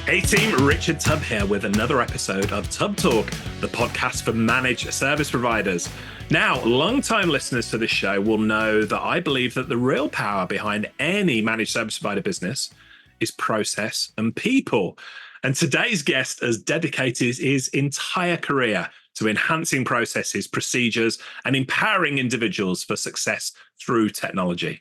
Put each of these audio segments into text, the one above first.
Hey team, Richard Tubb here with another episode of Tubb Talk, the podcast for managed service providers. Now, long-time listeners to this show will know that I believe that the real power behind any managed service provider business is process and people. And today's guest has dedicated his entire career to enhancing processes, procedures, and empowering individuals for success through technology.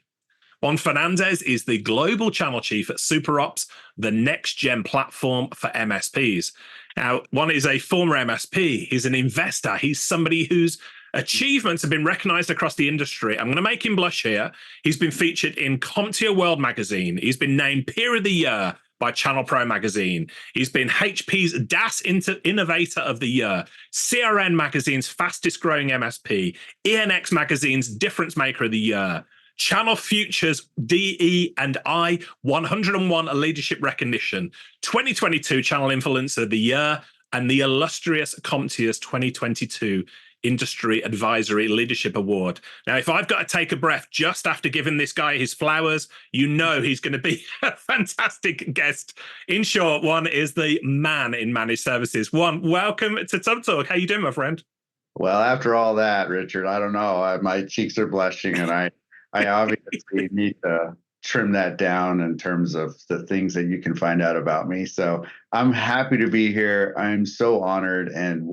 Juan Fernandez is the global channel chief at SuperOps, the next-gen platform for MSPs. Now, Juan is a former MSP. He's an investor. He's somebody whose achievements have been recognized across the industry. I'm going to make him blush here. He's been featured in CompTIA World magazine. He's been named Peer of the Year by Channel Pro magazine. He's been HP's DAS Innovator of the Year, CRN magazine's fastest growing MSP, ENX magazine's Difference Maker of the Year, Channel Futures DE&I 101 Leadership Recognition, 2022 Channel Influencer of the Year, and the illustrious CompTIA's 2022 Industry Advisory Leadership Award. Now, if I've got to take a breath just after giving this guy his flowers, you know he's going to be a fantastic guest. In short, Juan is the man in managed services. Juan, welcome to Tubb Talk. How you doing, my friend? Well, after all that, Richard, I don't know. My cheeks are blushing, and I obviously need to trim that down in terms of the things that you can find out about me. So I'm happy to be here. I'm so honored and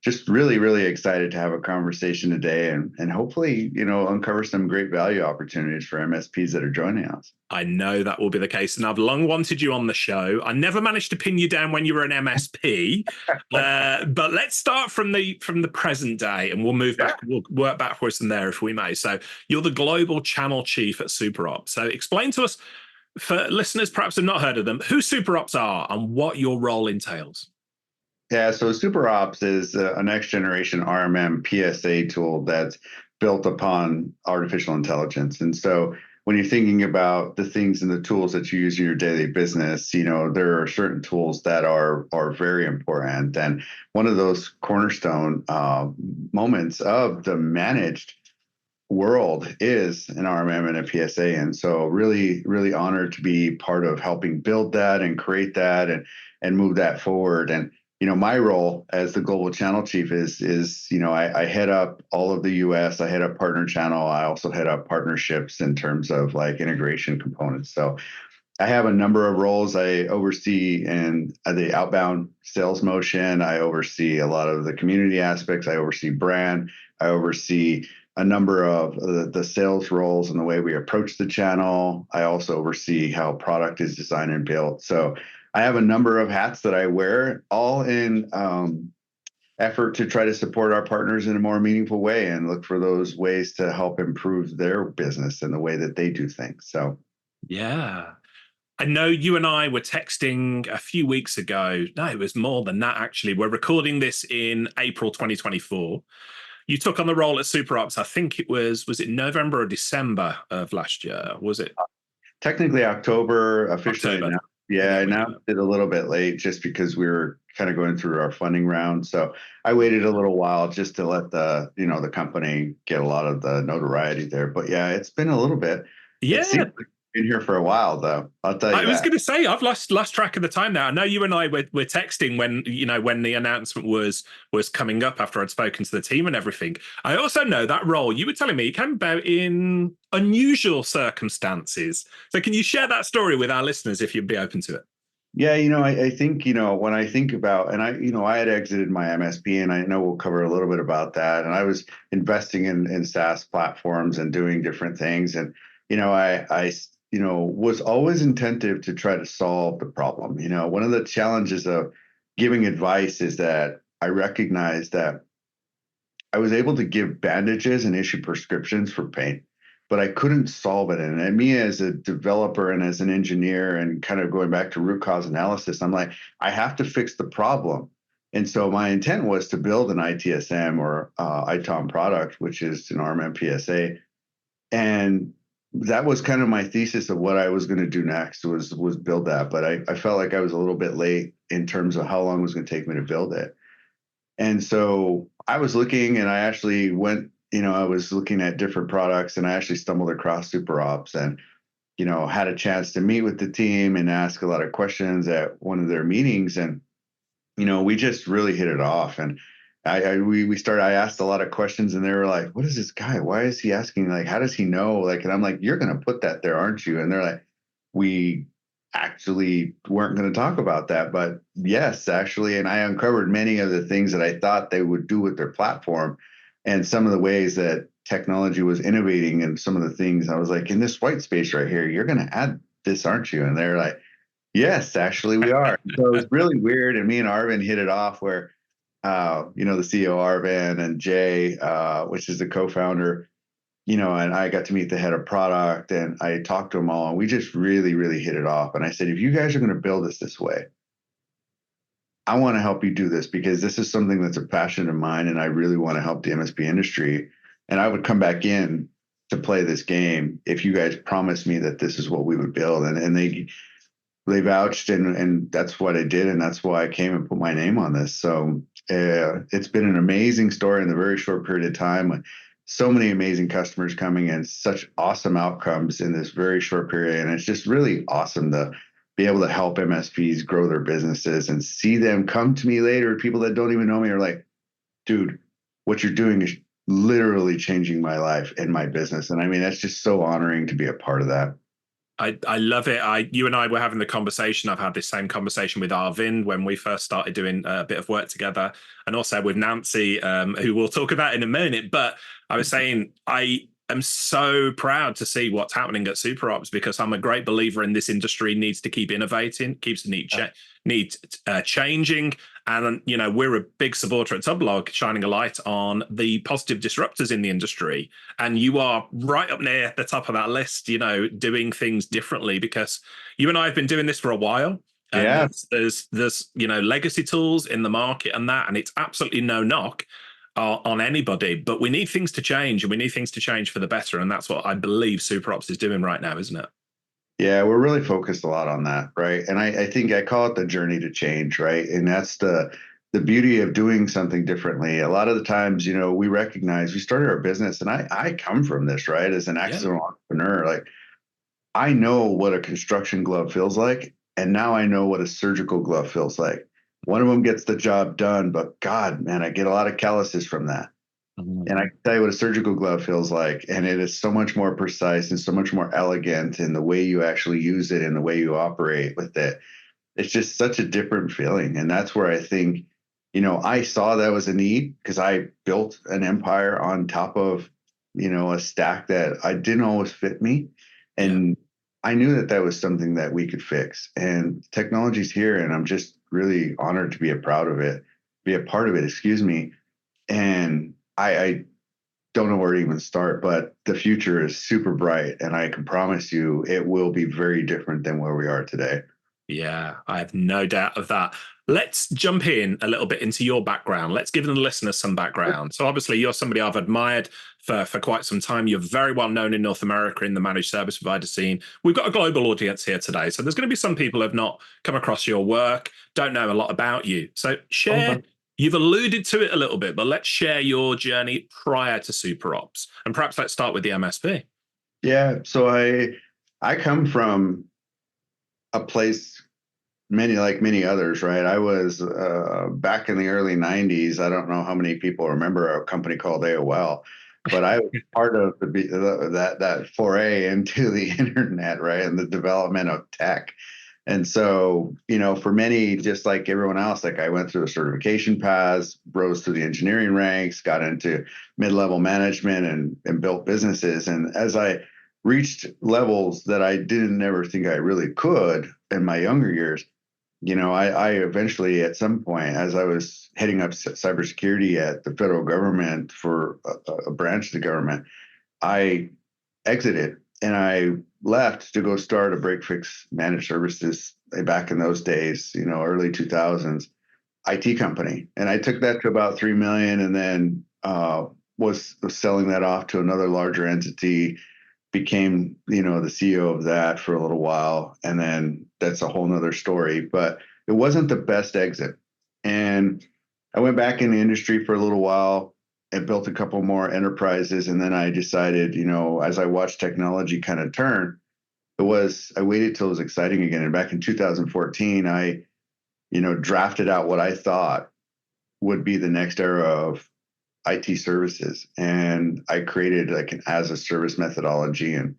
just really, really excited to have a conversation today and hopefully, uncover some great value opportunities for MSPs that are joining us. I know that will be the case, and I've long wanted you on the show. I never managed to pin you down when you were an MSP, but let's start from the present day, and we'll move back. We'll work backwards from there, if we may. So, you're the global channel chief at SuperOps. So, explain to us, for listeners perhaps have not heard of them, who SuperOps are and what your role entails. Yeah, so SuperOps is a next generation RMM PSA tool that's built upon artificial intelligence, and so when you're thinking about the things and the tools that you use in your daily business, there are certain tools that are very important. And one of those cornerstone moments of the managed world is an RMM and a PSA. And so really, really honored to be part of helping build that and create that and move that forward. And my role as the global channel chief is I head up all of the US. I head up partner channel. I also head up partnerships in terms of like integration components. So I have a number of roles. I oversee in the outbound sales motion. I oversee a lot of the community aspects. I oversee brand. I oversee a number of the sales roles and the way we approach the channel. I also oversee how product is designed and built. So I have a number of hats that I wear, all in effort to try to support our partners in a more meaningful way and look for those ways to help improve their business and the way that they do things. So, yeah. I know you and I were texting a few weeks ago. No, it was more than that, actually. We're recording this in April 2024. You took on the role at SuperOps. I think it was it November or December of last year? Was it? Technically October, officially. October. Yeah, I announced it a little bit late just because we were kind of going through our funding round. So I waited a little while just to let the company get a lot of the notoriety there. But yeah, it's been a little bit. Yeah. It seems like been here for a while, though. I'll tell you. I was going to say I've lost track of the time now. I know you and I were texting when the announcement was coming up after I'd spoken to the team and everything. I also know that role you were telling me came about in unusual circumstances. So can you share that story with our listeners if you'd be open to it? Yeah, I think when I think about, and I had exited my MSP, and I know we'll cover a little bit about that. And I was investing in SaaS platforms and doing different things, and I was always attentive to try to solve the problem. One of the challenges of giving advice is that I recognized that I was able to give bandages and issue prescriptions for pain, but I couldn't solve it. And me as a developer and as an engineer and kind of going back to root cause analysis, I'm like, I have to fix the problem. And so my intent was to build an ITSM or ITOM product, which is an RMM PSA. And that was kind of my thesis of what I was going to do next was build that. But I felt like I was a little bit late in terms of how long it was going to take me to build it. And so I was looking, and I actually went, I was looking at different products, and I actually stumbled across SuperOps. And had a chance to meet with the team and ask a lot of questions at one of their meetings. And, we just really hit it off. And I asked a lot of questions, and they were like, what is this guy? Why is he asking? Like, how does he know? Like, and I'm like, you're going to put that there, aren't you? And they're like, we actually weren't going to talk about that, but yes, actually. And I uncovered many of the things that I thought they would do with their platform, and some of the ways that technology was innovating, and some of the things I was like, in this white space right here, you're going to add this, aren't you? And they're like, yes, actually we are. So it's really weird. And me and Arvin hit it off where, the CEO Arvin and Jay, which is the co-founder, and I got to meet the head of product, and I talked to them all, and we just really, really hit it off. And I said, if you guys are going to build this way, I want to help you do this, because this is something that's a passion of mine, and I really want to help the MSP industry. And I would come back in to play this game if you guys promised me that this is what we would build. And they vouched, and that's what I did, and that's why I came and put my name on this. So it's been an amazing story in a very short period of time. So many amazing customers coming and such awesome outcomes in this very short period. And it's just really awesome to be able to help MSPs grow their businesses and see them come to me later. People that don't even know me are like, dude, what you're doing is literally changing my life and my business. And I mean, that's just so honoring to be a part of that. I love it. You and I were having the conversation. I've had this same conversation with Arvin when we first started doing a bit of work together, and also with Nancy, who we'll talk about in a minute. But I was saying, I am so proud to see what's happening at SuperOps, because I'm a great believer in this industry needs to keep innovating, keeps changing. And, we're a big supporter at Tublog, shining a light on the positive disruptors in the industry. And you are right up near the top of that list, doing things differently, because you and I have been doing this for a while. And Yeah. there's legacy tools in the market and it's absolutely no knock on anybody, but we need things to change, and we need things to change for the better. And that's what I believe SuperOps is doing right now, isn't it? Yeah, we're really focused a lot on that, right? And I think I call it the journey to change, right? And that's the beauty of doing something differently. A lot of the times, we recognize we started our business, and I come from this, right? As an accidental entrepreneur, like I know what a construction glove feels like, and now I know what a surgical glove feels like. One of them gets the job done, but God, man, I get a lot of calluses from that. And I can tell you what a surgical glove feels like. And it is so much more precise and so much more elegant in the way you actually use it and the way you operate with it. It's just such a different feeling. And that's where I think, I saw that was a need, because I built an empire on top of, a stack that I didn't always fit me. And I knew that that was something that we could fix. And technology's here, and I'm just really honored to be be a part of it, excuse me. And I don't know where to even start, but the future is super bright, and I can promise you it will be very different than where we are today. Yeah, I have no doubt of that. Let's jump in a little bit into your background. Let's give the listeners some background. So obviously you're somebody I've admired for quite some time. You're very well known in North America in the managed service provider scene. We've got a global audience here today. So there's going to be some people who have not come across your work, don't know a lot about you. So share, you've alluded to it a little bit, but let's share your journey prior to SuperOps. And perhaps let's start with the MSP. Yeah, so I come from a place like many others, right? I was back in the early 90s. I don't know how many people remember a company called AOL, but I was part of that foray into the internet, right? And the development of tech. And so, for many, just like everyone else, like I went through the certification paths, rose through the engineering ranks, got into mid-level management, and built businesses. And as I reached levels that I didn't ever think I really could in my younger years, I eventually, at some point, as I was heading up cybersecurity at the federal government for a branch of the government, I exited, and I left to go start a break fix managed services back in those days, early 2000s IT company. And I took that to about 3 million, and then was selling that off to another larger entity, became, the CEO of that for a little while. And then that's a whole nother story, but it wasn't the best exit. And I went back in the industry for a little while and built a couple more enterprises. And then I decided, as I watched technology kind of turn, I waited till it was exciting again. And back in 2014, I, drafted out what I thought would be the next era of IT services. And I created like an as a service methodology and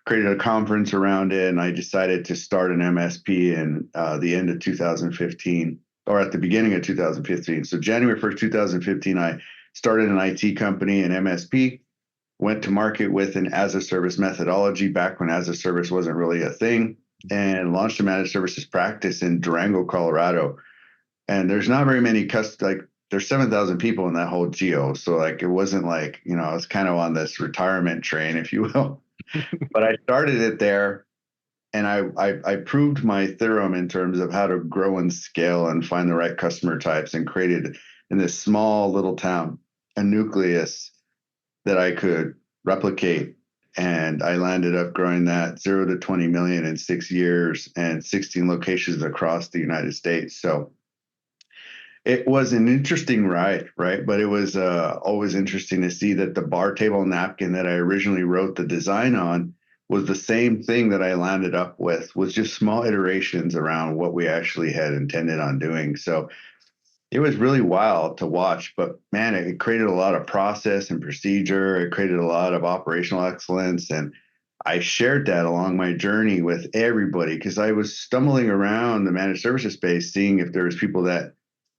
created a conference around it. And I decided to start an MSP in the end of 2015 or at the beginning of 2015. So January 1st, 2015, I started an IT company, an MSP, went to market with an as a service methodology back when as a service wasn't really a thing, and launched a managed services practice in Durango, Colorado. And there's not very many there's 7,000 people in that whole geo. So like, it wasn't like, I was kind of on this retirement train, if you will. But I started it there, and I proved my theorem in terms of how to grow and scale and find the right customer types, and created in this small little town a nucleus that I could replicate. And I landed up growing that 0 to 20 million in 6 years and 16 locations across the United States. So it was an interesting ride, right? But it was always interesting to see that the bar table napkin that I originally wrote the design on was the same thing that I landed up with just small iterations around what we actually had intended on doing. So it was really wild to watch, but man, it created a lot of process and procedure. It created a lot of operational excellence. And I shared that along my journey with everybody, because I was stumbling around the managed services space, seeing if there was people that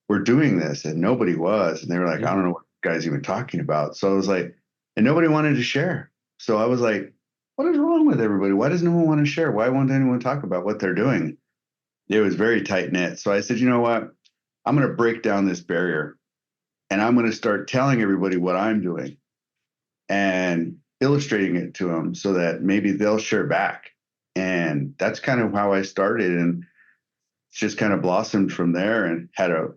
were doing this, and nobody was. And they were like, I don't know what the guy's even talking about. So I was like, and nobody wanted to share. So I was like, what is wrong with everybody? Why does no one want to share? Why won't anyone talk about what they're doing? It was very tight knit. So I said, you know what? I'm going to break down this barrier, and I'm going to start telling everybody what I'm doing and illustrating it to them so that maybe they'll share back. And that's kind of how I started. And it's just kind of blossomed from there, and had a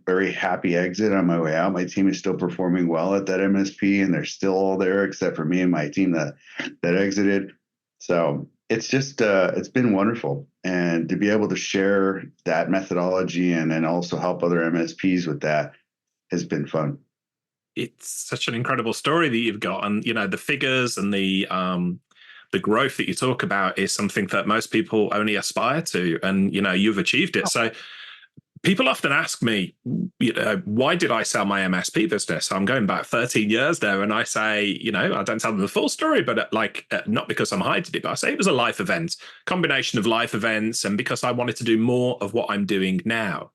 very happy exit on my way out. My team is still performing well at that MSP, and they're still all there except for me and my team that exited. So it's just it's been wonderful, and to be able to share that methodology and then also help other MSPs with that has been fun. It's such an incredible story that you've got, and the figures and the growth that you talk about is something that most people only aspire to, and you've achieved it. So people often ask me, why did I sell my MSP business? I'm going back 13 years there, and I say, I don't tell them the full story, but not because I'm hiding it, but I say it was a life event, combination of life events, and because I wanted to do more of what I'm doing now.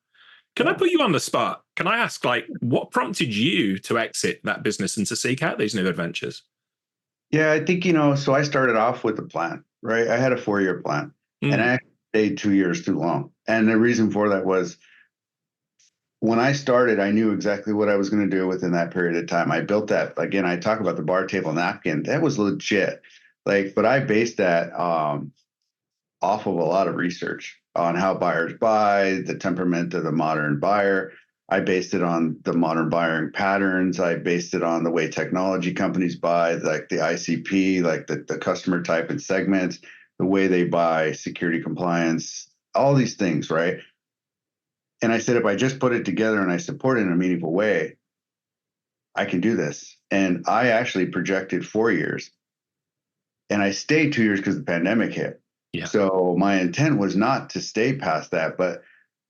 Can I put you on the spot? Can I ask, what prompted you to exit that business and to seek out these new adventures? Yeah, I think, so I started off with a plan, right? I had a 4-year plan, and I stayed 2 years too long. And the reason for that was, when I started, I knew exactly what I was going to do within that period of time. I built that. Again, I talk about the bar table napkin. That was legit. But I based that off of a lot of research on how buyers buy, the temperament of the modern buyer. I based it on the modern buying patterns. I based it on the way technology companies buy, like the ICP, like the customer type and segments, the way they buy, security compliance, all these things, right? And I said, if I just put it together and I support it in a meaningful way, I can do this. And I actually projected 4 years. And I stayed 2 years because the pandemic hit. Yeah. So my intent was not to stay past that. But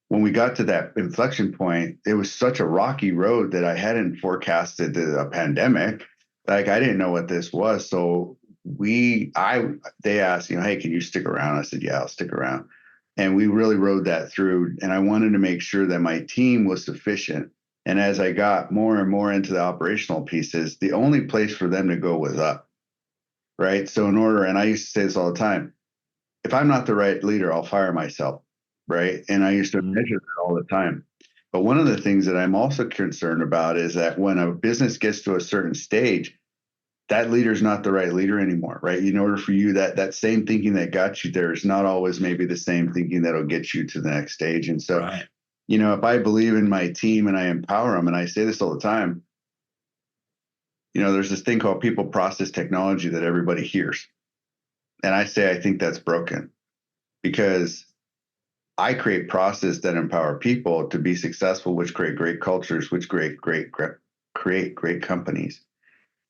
when we got to that inflection point, it was such a rocky road that I hadn't forecasted a pandemic. Like, I didn't know what this was. So they asked, hey, can you stick around? I said, yeah, I'll stick around. And we really rode that through. And I wanted to make sure that my team was sufficient. And as I got more and more into the operational pieces, the only place for them to go was up, right? So and I used to say this all the time, if I'm not the right leader, I'll fire myself, right? And I used to measure that all the time. But one of the things that I'm also concerned about is that when a business gets to a certain stage, that leader's not the right leader anymore, right? In order for you, that same thinking that got you there is not always maybe the same thinking that'll get you to the next stage. And so, right. If I believe in my team and I empower them, and I say this all the time, there's this thing called people process technology that everybody hears. And I say, I think that's broken, because I create process that empower people to be successful, which create great cultures, which create great companies.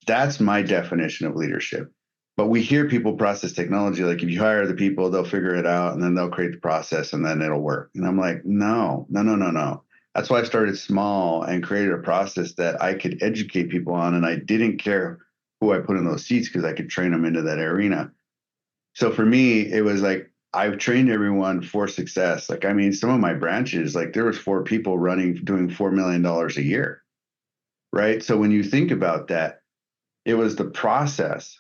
That's my definition of leadership. But we hear people process technology like if you hire the people, they'll figure it out and then they'll create the process and then it'll work. And I'm like, no, no, no, no, no. That's why I started small and created a process that I could educate people on. And I didn't care who I put in those seats because I could train them into that arena. So for me, it was like I've trained everyone for success. Like, I mean, some of my branches, like there was 4 people running, doing $4 million a year. Right. So when you think about that, it was the process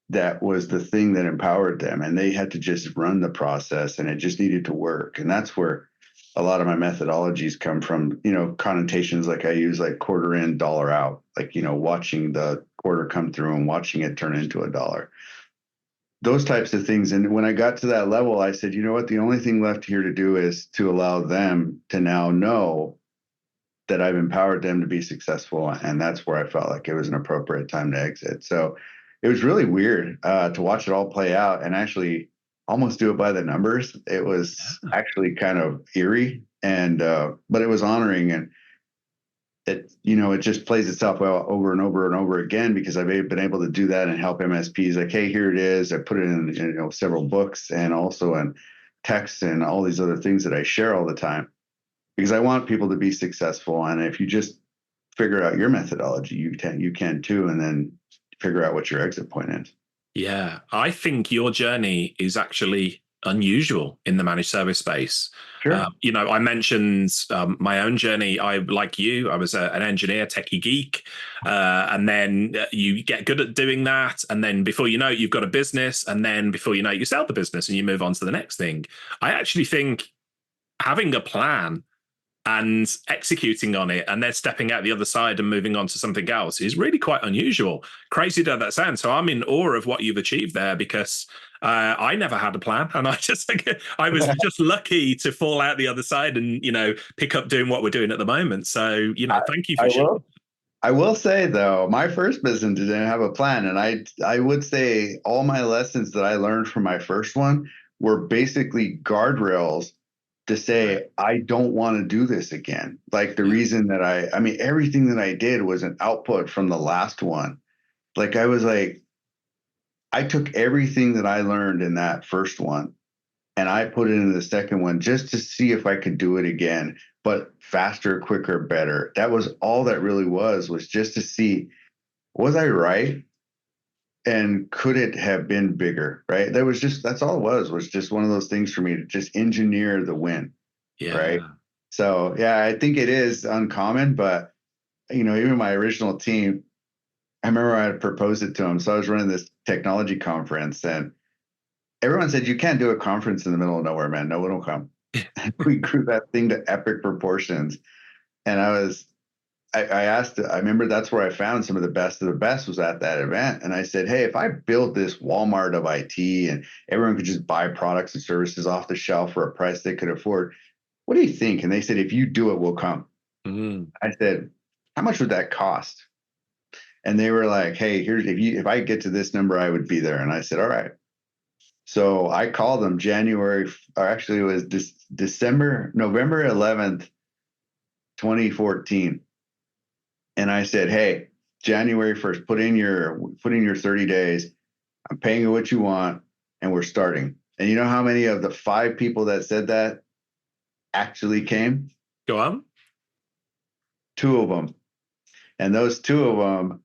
that was the thing that empowered them, and they had to just run the process and it just needed to work. And that's where a lot of my methodologies come from, connotations like I use like quarter in, dollar out, like, watching the quarter come through and watching it turn into a dollar, those types of things. And when I got to that level, I said, you know what, the only thing left here to do is to allow them to now know that I've empowered them to be successful. And that's where I felt like it was an appropriate time to exit. So it was really weird to watch it all play out and actually almost do it by the numbers. It was actually kind of eerie, and but it was honoring, and it just plays itself out over and over and over again because I've been able to do that and help MSPs like, hey, here it is. I put it in several books and also in texts and all these other things that I share all the time because I want people to be successful. And if you just figure out your methodology, you can too, and then figure out what your exit point is. Yeah, I think your journey is actually unusual in the managed service space. Sure. I mentioned my own journey. Like you, I was an engineer, techie geek, and then you get good at doing that, and then before you know it, you've got a business, and then before you know it, you sell the business and you move on to the next thing. I actually think having a plan and executing on it and then stepping out the other side and moving on to something else is really quite unusual. Crazy though that sounds. So I'm in awe of what you've achieved there because I never had a plan, and I was just lucky to fall out the other side and pick up doing what we're doing at the moment. So thank you for sharing. I will say though, my first business didn't have a plan, and I would say all my lessons that I learned from my first one were basically guardrails to say, I don't want to do this again. Like the reason that I mean, everything that I did was an output from the last one. Like I took everything that I learned in that first one and I put it into the second one just to see if I could do it again, but faster, quicker, better. That was all that really was just to see, was I right? And could it have been bigger, right? That's all it was just one of those things for me to just engineer the win, right? So yeah, I think it is uncommon, but even my original team, I remember I had proposed it to them. So I was running this technology conference and everyone said, you can't do a conference in the middle of nowhere, man. No one will come. We grew that thing to epic proportions. And I asked, I remember that's where I found some of the best was at that event. And I said, hey, if I built this Walmart of IT and everyone could just buy products and services off the shelf for a price they could afford, what do you think? And they said, if you do it, we'll come. I said, how much would that cost? And they were like, hey, if I get to this number, I would be there. And I said, all right. So I called them it was November 11th, 2014. And I said, hey, January 1st, put in your 30 days. I'm paying you what you want, and we're starting. And you know how many of the 5 people that said that actually came? Go on. 2 of them. And those 2 of them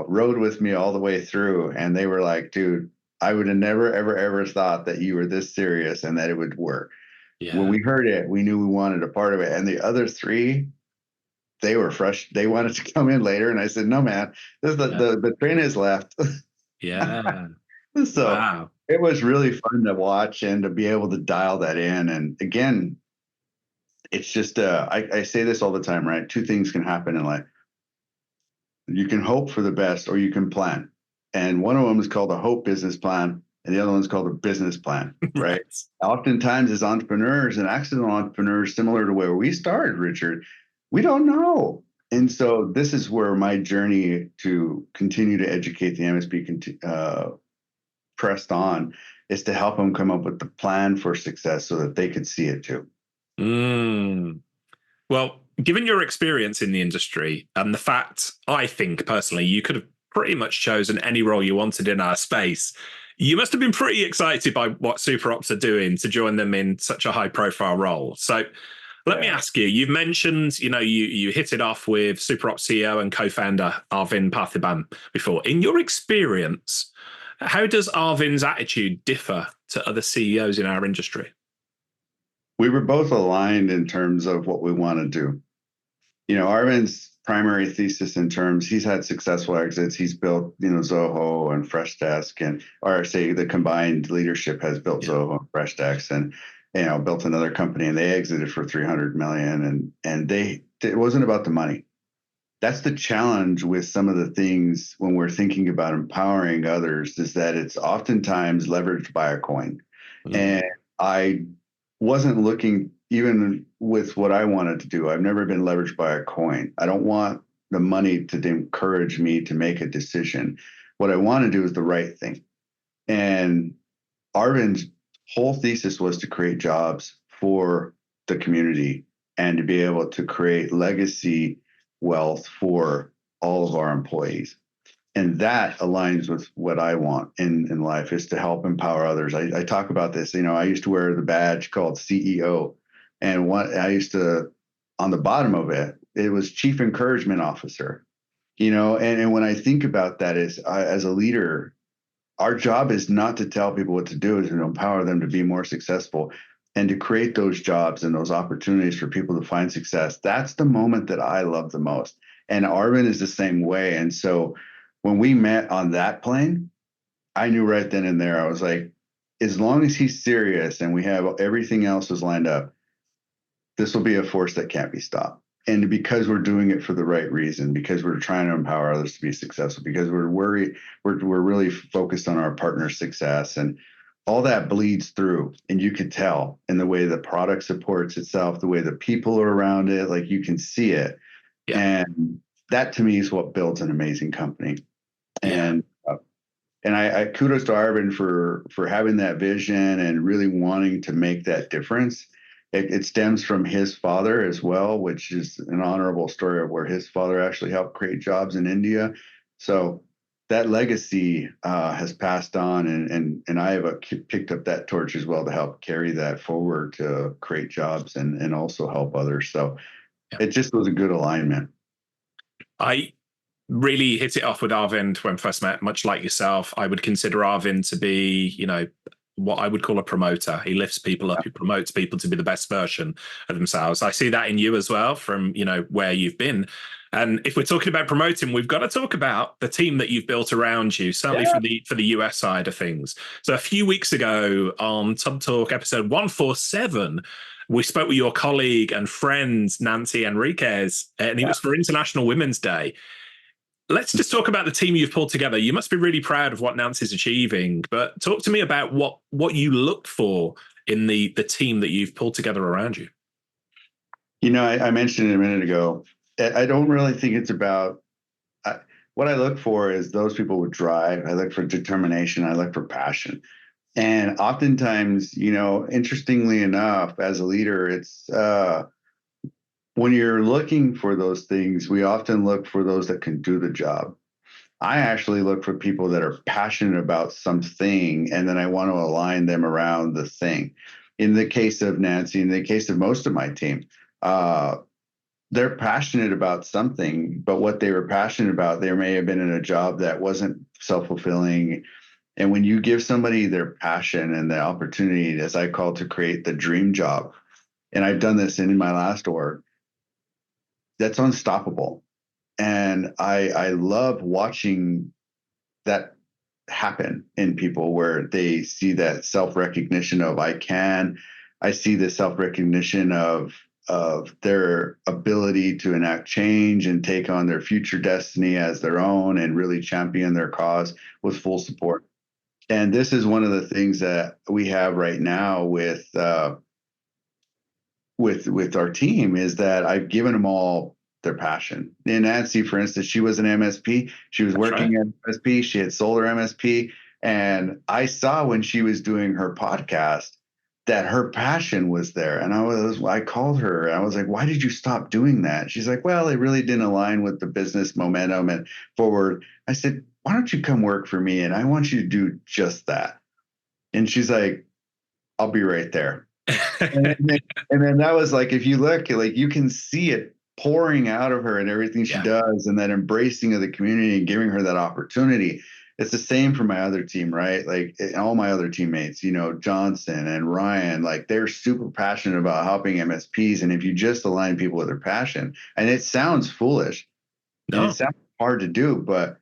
rode with me all the way through. And they were like, dude, I would have never, ever, ever thought that you were this serious and that it would work. Yeah. When we heard it, we knew we wanted a part of it. And the other 3, they were fresh. They wanted to come in later. And I said, no, man, the train has left. Yeah. So wow. It was really fun to watch and to be able to dial that in. And again, it's just, I say this all the time, right? 2 things can happen in life. You can hope for the best or you can plan. And one of them is called a hope business plan. And the other one's called a business plan, right? Oftentimes as entrepreneurs and accidental entrepreneurs, similar to where we started, Richard, we don't know. And so this is where my journey to continue to educate the MSP pressed on, is to help them come up with the plan for success so that they could see it too. Well, given your experience in the industry and the fact, I think personally, you could have pretty much chosen any role you wanted in our space. You must have been pretty excited by what SuperOps are doing to join them in such a high profile role. So let me ask you, you've mentioned, you hit it off with SuperOps CEO and co-founder Arvind Parthiban before. In your experience, how does Arvind's attitude differ to other CEOs in our industry? We were both aligned in terms of what we want to do. Arvind's primary thesis in terms, he's had successful exits. He's built, Zoho and Freshdesk, or say the combined leadership has built Zoho and Freshdesk, and built another company, and they exited for 300 million, and it wasn't about the money. That's the challenge with some of the things when we're thinking about empowering others, is that it's oftentimes leveraged by a coin. Mm-hmm. And I wasn't looking, even with what I wanted to do, I've never been leveraged by a coin. I don't want the money to encourage me to make a decision. What I want to do is the right thing. And Arvind's whole thesis was to create jobs for the community and to be able to create legacy wealth for all of our employees. And that aligns with what I want in life, is to help empower others. I talk about this, I used to wear the badge called CEO. And what I used to, on the bottom of it, it was Chief Encouragement Officer, and when I think about that, as a leader, our job is not to tell people what to do, is to empower them to be more successful and to create those jobs and those opportunities for people to find success. That's the moment that I love the most. And Arvind is the same way. And so when we met on that plane, I knew right then and there, I was like, as long as he's serious and we have everything else is lined up, this will be a force that can't be stopped. And because we're doing it for the right reason, because we're trying to empower others to be successful, because we're really focused on our partner's success, and all that bleeds through. And you could tell in the way the product supports itself, the way the people are around it, like you can see it. Yeah. And that to me is what builds an amazing company. Yeah. And I kudos to Arvind for having that vision and really wanting to make that difference. It stems from his father as well, which is an honorable story of where his father actually helped create jobs in India. So that legacy has passed on, and I have picked up that torch as well to help carry that forward to create jobs and also help others. So it just was a good alignment. I really hit it off with Arvind when we first met. Much like yourself, I would consider Arvind to be, what I would call a promoter. He lifts people up, he promotes people to be the best version of themselves. I see that in you as well, from where you've been. And if we're talking about promoting, we've got to talk about the team that you've built around you, certainly for the US side of things. So a few weeks ago on Tub Talk episode 147, we spoke with your colleague and friend Nancy Enriquez, and it was for International Women's Day. Let's just talk about the team you've pulled together. You must be really proud of what Nancy's achieving, but talk to me about what you look for in the team that you've pulled together around you. I mentioned it a minute ago. I don't really think it's about what I look for is those people with drive. I look for determination. I look for passion. And oftentimes, interestingly enough, as a leader, it's when you're looking for those things, we often look for those that can do the job. I actually look for people that are passionate about something, and then I want to align them around the thing. In the case of Nancy, in the case of most of my team, they're passionate about something, but what they were passionate about, they may have been in a job that wasn't self-fulfilling. And when you give somebody their passion and the opportunity, as I call, to create the dream job, and I've done this in my last org, that's unstoppable. And I love watching that happen in people, where they see that self-recognition of I see the self-recognition of their ability to enact change and take on their future destiny as their own and really champion their cause with full support. And this is one of the things that we have right now with our team, is that I've given them all their passion. And Nancy, for instance, she was an MSP. She was working at MSP. She had sold her MSP. And I saw when she was doing her podcast that her passion was there. And I called her and I was like, why did you stop doing that? She's like, well, it really didn't align with the business momentum and forward. I said, why don't you come work for me? And I want you to do just that. And she's like, I'll be right there. And then that was like, if you look, like you can see it pouring out of her and everything she Yeah. does, and that embracing of the community and giving her that opportunity. It's the same for my other team, right? Like all my other teammates, Johnson and Ryan, like they're super passionate about helping MSPs. And if you just align people with their passion, and it sounds foolish and it No. sounds hard to do, but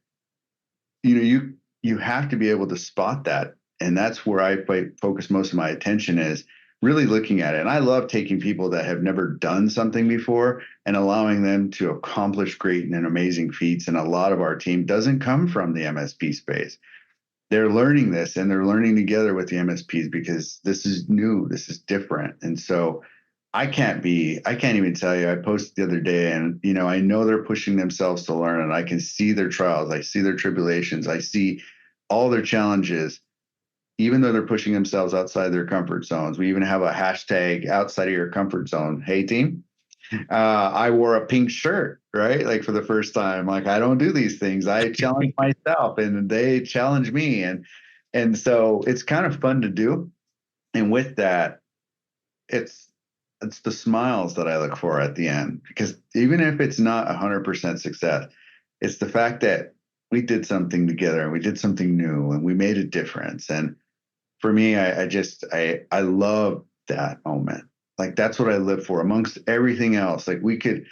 you have to be able to spot that. And that's where I focus most of my attention, is really looking at it. And I love taking people that have never done something before and allowing them to accomplish great and amazing feats. And a lot of our team doesn't come from the MSP space. They're learning this, and they're learning together with the MSPs because this is new, this is different. And so I can't even tell you. I posted the other day, and I know they're pushing themselves to learn, and I can see their trials, I see their tribulations, I see all their challenges, even though they're pushing themselves outside their comfort zones. We even have a hashtag outside of your comfort zone. Hey team, I wore a pink shirt, right? Like for the first time. Like, I don't do these things. I challenge myself, and they challenge me, and so it's kind of fun to do. And with that, it's the smiles that I look for at the end, because even if it's not 100% success, it's the fact that we did something together and we did something new and we made a difference. And for me, I love that moment. Like that's what I live for amongst everything else. Like we could,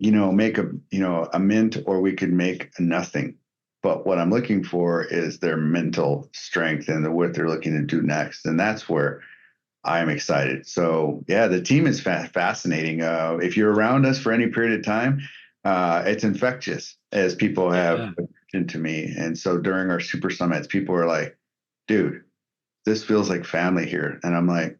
make a mint, or we could make a nothing. But what I'm looking for is their mental strength and what they're looking to do next. And that's where I'm excited. So yeah, the team is fascinating. If you're around us for any period of time, it's infectious, as people have mentioned to me. And so during our super summits, people are like, dude, this feels like family here. And I'm like,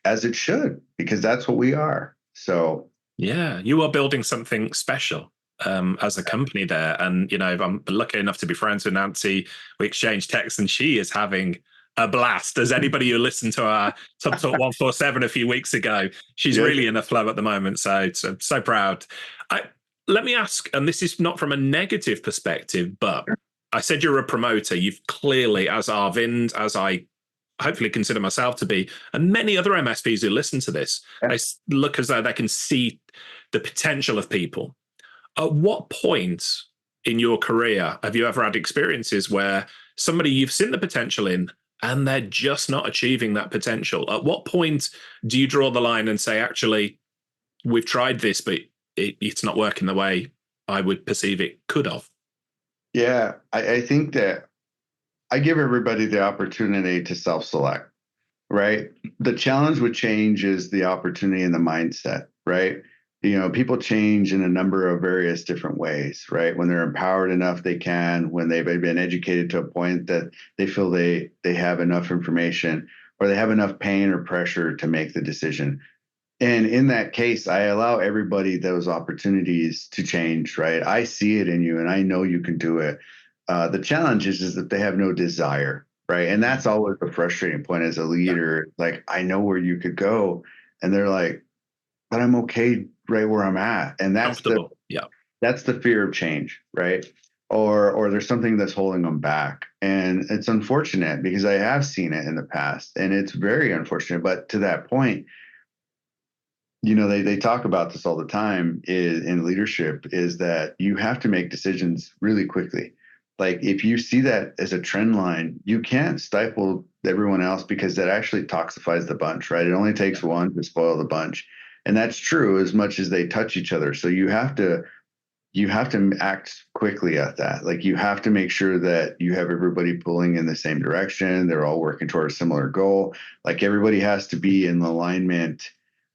as it should, because that's what we are. So Yeah, you are building something special as a company there. And, I'm lucky enough to be friends with Nancy. We exchange texts, and she is having a blast. As anybody who listened to our Tub Talk 147 a few weeks ago, she's really in a flow at the moment. So proud. Let me ask, and this is not from a negative perspective, but I said you're a promoter. You've clearly, as Arvind, as I hopefully consider myself to be, and many other MSPs who listen to this, they look as though they can see the potential of people. At what point in your career have you ever had experiences where somebody you've seen the potential in and they're just not achieving that potential? At what point do you draw the line and say, actually, we've tried this, but it's not working the way I would perceive it could have? Yeah, I think that I give everybody the opportunity to self-select, right? The challenge with change is the opportunity and the mindset, right? People change in a number of various different ways, right? When they're empowered enough, they can. When they've been educated to a point that they feel they have enough information, or they have enough pain or pressure to make the decision. And in that case, I allow everybody those opportunities to change, right? I see it in you, and I know you can do it. The challenge is that they have no desire, right? And that's always the frustrating point as a leader. Like, I know where you could go, and they're like, but I'm okay right where I'm at. And that's that's the fear of change, right? Or there's something that's holding them back. And it's unfortunate, because I have seen it in the past, and it's very unfortunate. But to that point, they talk about this all the time in leadership, is that you have to make decisions really quickly. Like if you see that as a trend line, you can't stifle everyone else, because that actually toxifies the bunch, right? It only takes one to spoil the bunch. And that's true as much as they touch each other. So you have to act quickly at that. Like you have to make sure that you have everybody pulling in the same direction. They're all working toward a similar goal. Like everybody has to be in alignment.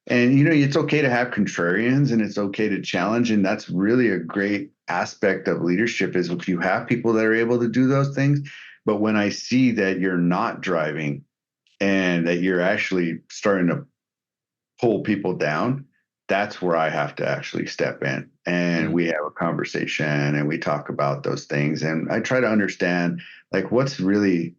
And, it's okay to have contrarians, and it's okay to challenge. And that's really a great aspect of leadership, is if you have people that are able to do those things. But when I see that you're not driving, and that you're actually starting to pull people down, that's where I have to actually step in, and we have a conversation and we talk about those things. And I try to understand, like, what's really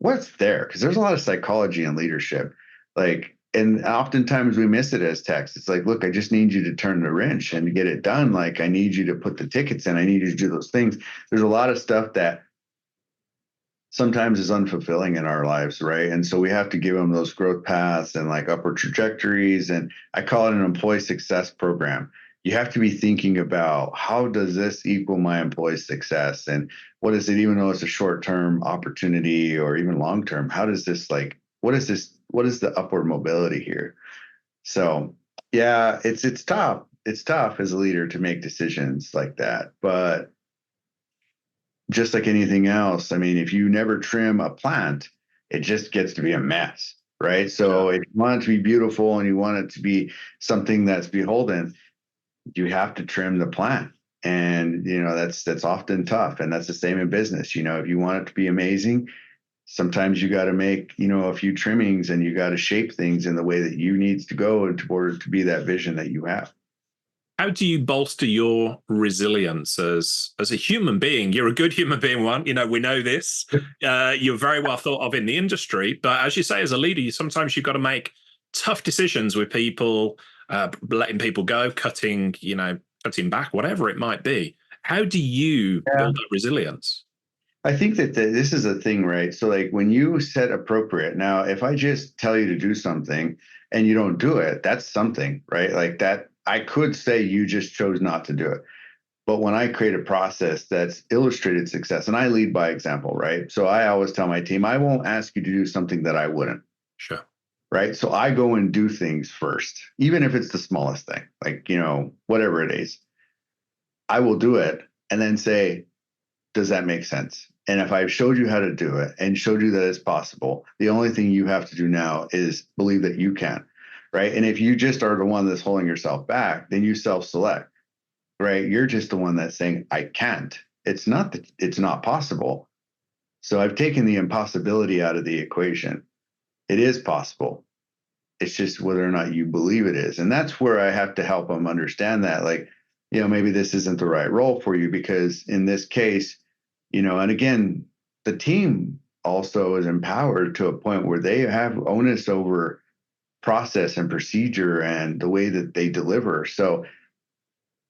what's there? Because there's a lot of psychology in leadership. Like, and oftentimes we miss it as text. It's like, look, I just need you to turn the wrench and to get it done. Like, I need you to put the tickets in. I need you to do those things. There's a lot of stuff that sometimes is unfulfilling in our lives, right? And so we have to give them those growth paths and like upward trajectories. And I call it an employee success program. You have to be thinking about, how does this equal my employee success? And what is it, even though it's a short-term opportunity or even long-term, how does this, like, what is this, what is the upward mobility here? So yeah, it's tough. It's tough as a leader to make decisions like that. But just like anything else, I mean, if you never trim a plant, it just gets to be a mess, right? So if you want it to be beautiful and you want it to be something that's beholden, you have to trim the plant. And that's often tough. And that's the same in business. If you want it to be amazing, sometimes you got to make a few trimmings, and you got to shape things in the way that you needs to go in order to be that vision that you have. How do you bolster your resilience as a human being? You're a good human being, one. We know this. You're very well thought of in the industry, but as you say, as a leader, sometimes you've got to make tough decisions with people, letting people go, cutting back, whatever it might be. How do you build that resilience? I think that this is a thing, right? So like when you set appropriate, now if I just tell you to do something and you don't do it, that's something, right? Like that, I could say you just chose not to do it. But when I create a process that's illustrated success, and I lead by example, right? So I always tell my team, I won't ask you to do something that I wouldn't. Sure. Right. So I go and do things first, even if it's the smallest thing, like, whatever it is, I will do it and then say, does that make sense? And if I've showed you how to do it and showed you that it's possible, the only thing you have to do now is believe that you can. Right. And if you just are the one that's holding yourself back, then you self-select. Right. You're just the one that's saying, I can't. It's not that it's not possible. So I've taken the impossibility out of the equation. It is possible. It's just whether or not you believe it is. And that's where I have to help them understand that, like, maybe this isn't the right role for you, because in this case, and again, the team also is empowered to a point where they have onus over process and procedure and the way that they deliver. So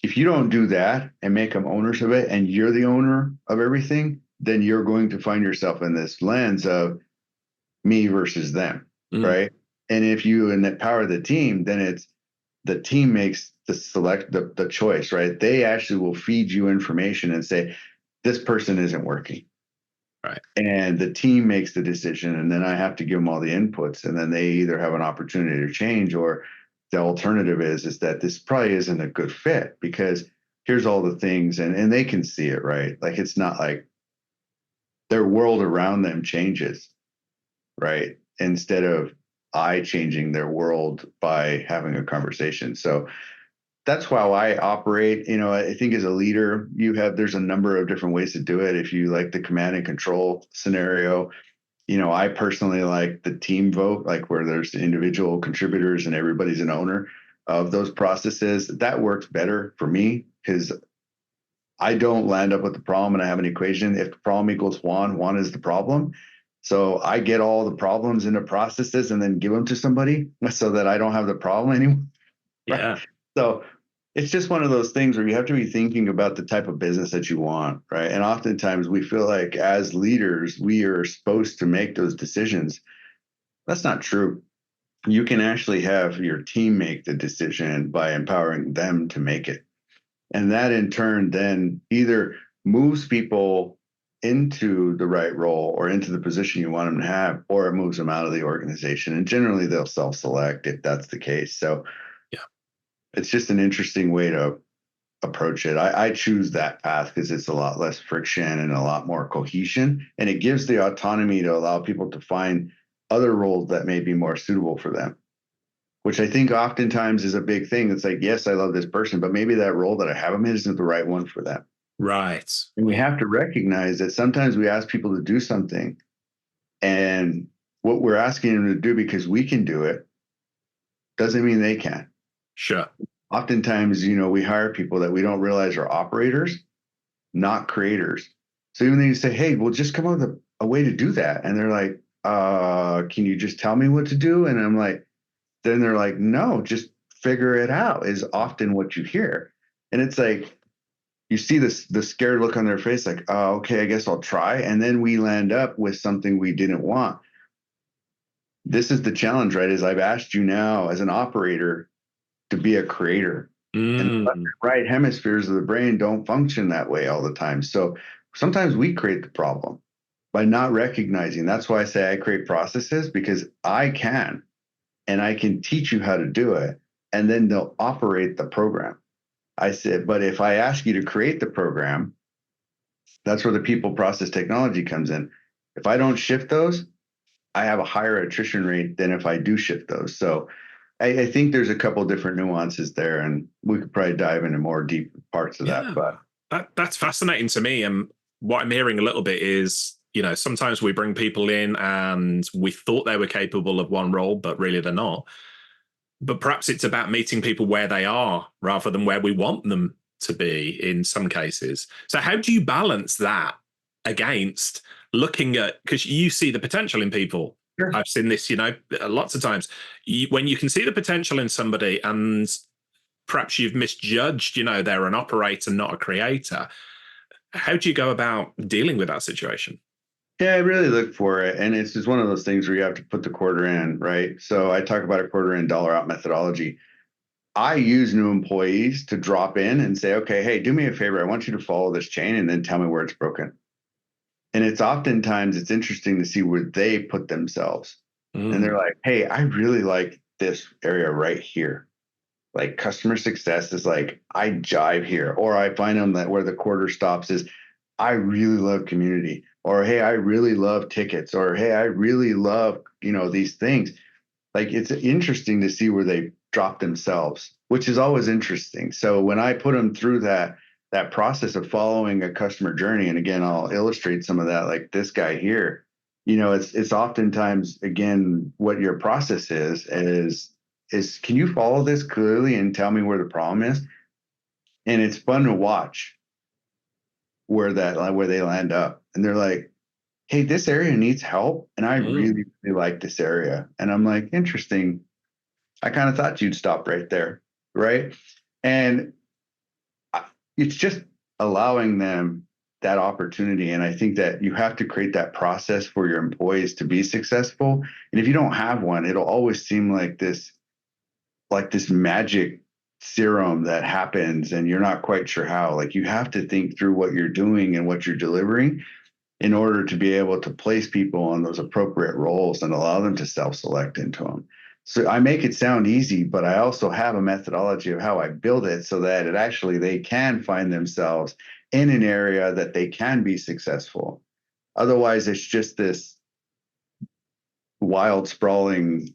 if you don't do that and make them owners of it, and you're the owner of everything, then you're going to find yourself in this lens of me versus them, right? And if you empower the team, then it's the team makes the choice, right? They actually will feed you information and say, this person isn't working. Right. And the team makes the decision, and then I have to give them all the inputs, and then they either have an opportunity to change, or the alternative is that this probably isn't a good fit, because here's all the things, and they can see it, right? Like, it's not like their world around them changes, right? Instead of I changing their world by having a conversation. So that's how I operate. I think as a leader, there's a number of different ways to do it. If you like the command and control scenario, I personally like the team vote, like where there's individual contributors and everybody's an owner of those processes. That works better for me, because I don't land up with the problem and I have an equation. If the problem equals Juan is the problem. So I get all the problems into processes and then give them to somebody so that I don't have the problem anymore. Yeah. Right? So it's just one of those things where you have to be thinking about the type of business that you want, right? And oftentimes we feel like as leaders, we are supposed to make those decisions. That's not true. You can actually have your team make the decision by empowering them to make it. And that in turn then either moves people into the right role or into the position you want them to have, or it moves them out of the organization. And generally they'll self-select if that's the case. So yeah, it's just an interesting way to approach it. I choose that path because it's a lot less friction and a lot more cohesion. And it gives the autonomy to allow people to find other roles that may be more suitable for them, which I think oftentimes is a big thing. It's like, yes, I love this person, but maybe that role that I have them in isn't the right one for them. Right. And we have to recognize that sometimes we ask people to do something, and what we're asking them to do because we can do it doesn't mean they can. Sure. Oftentimes, we hire people that we don't realize are operators, not creators. So even though you say, hey, well, just come up with a way to do that. And they're like, can you just tell me what to do? And I'm like, then they're like, no, just figure it out is often what you hear. And it's like, you see this, the scared look on their face, like, oh, okay, I guess I'll try. And then we land up with something we didn't want. This is the challenge, right? Is I've asked you now as an operator to be a creator. And the left and right hemispheres of the brain don't function that way all the time. So sometimes we create the problem by not recognizing. That's why I say I create processes, because I can, and I can teach you how to do it, and then they'll operate the program. I said, but if I ask you to create the program, that's where the people process technology comes in. If I don't shift those, I have a higher attrition rate than if I do shift those. So I think there's a couple different nuances there, and we could probably dive into more deep parts of that. But that's fascinating to me. And what I'm hearing a little bit is, sometimes we bring people in and we thought they were capable of one role, but really they're not. But perhaps it's about meeting people where they are rather than where we want them to be in some cases. So how do you balance that against looking at, because you see the potential in people. Sure. I've seen this, lots of times. When you can see the potential in somebody and perhaps you've misjudged, they're an operator, not a creator. How do you go about dealing with that situation? Yeah, I really look for it. And it's just one of those things where you have to put the quarter in, right? So I talk about a quarter in, dollar out methodology. I use new employees to drop in and say, okay, hey, do me a favor. I want you to follow this chain and then tell me where it's broken. And it's interesting to see where they put themselves. And they're like, hey, I really like this area right here. Like customer success is like, I jive here. Or I find them that where the quarter stops is, I really love community. Or, hey, I really love tickets. Or, hey, I really love, these things. Like, it's interesting to see where they drop themselves, which is always interesting. So when I put them through that process of following a customer journey, and again, I'll illustrate some of that, like this guy here, it's oftentimes, again, what your process is can you follow this clearly and tell me where the problem is? And it's fun to watch where they land up. And they're like, hey, this area needs help. And I really, really like this area. And I'm like, interesting. I kind of thought you'd stop right there. Right. And it's just allowing them that opportunity. And I think that you have to create that process for your employees to be successful. And if you don't have one, it'll always seem like this magic serum that happens and you're not quite sure how. Like, you have to think through what you're doing and what you're delivering in order to be able to place people on those appropriate roles and allow them to self-select into them. So I make it sound easy, but I also have a methodology of how I build it so that they can find themselves in an area that they can be successful. Otherwise, it's just this wild, sprawling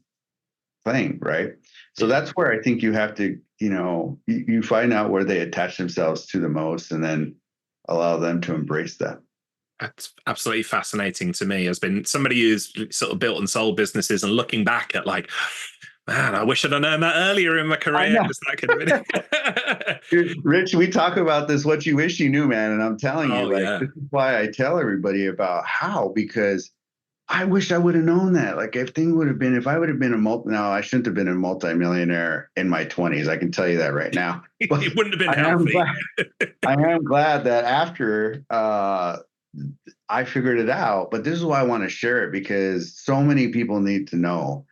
thing, right? So that's where I think you have to, you find out where they attach themselves to the most and then allow them to embrace that. That's absolutely fascinating to me. As been somebody who's sort of built and sold businesses and looking back at like, man, I wish I'd have known that earlier in my career. That could have been... Rich, we talk about this, what you wish you knew, man. And I'm telling you, this is why I tell everybody about how, because I wish I would have known that. Like, if I would have been now, I shouldn't have been a multimillionaire in my 20s. I can tell you that right now. But it wouldn't have been healthy. I am glad that after I figured it out, but this is why I want to share it, because so many people need to know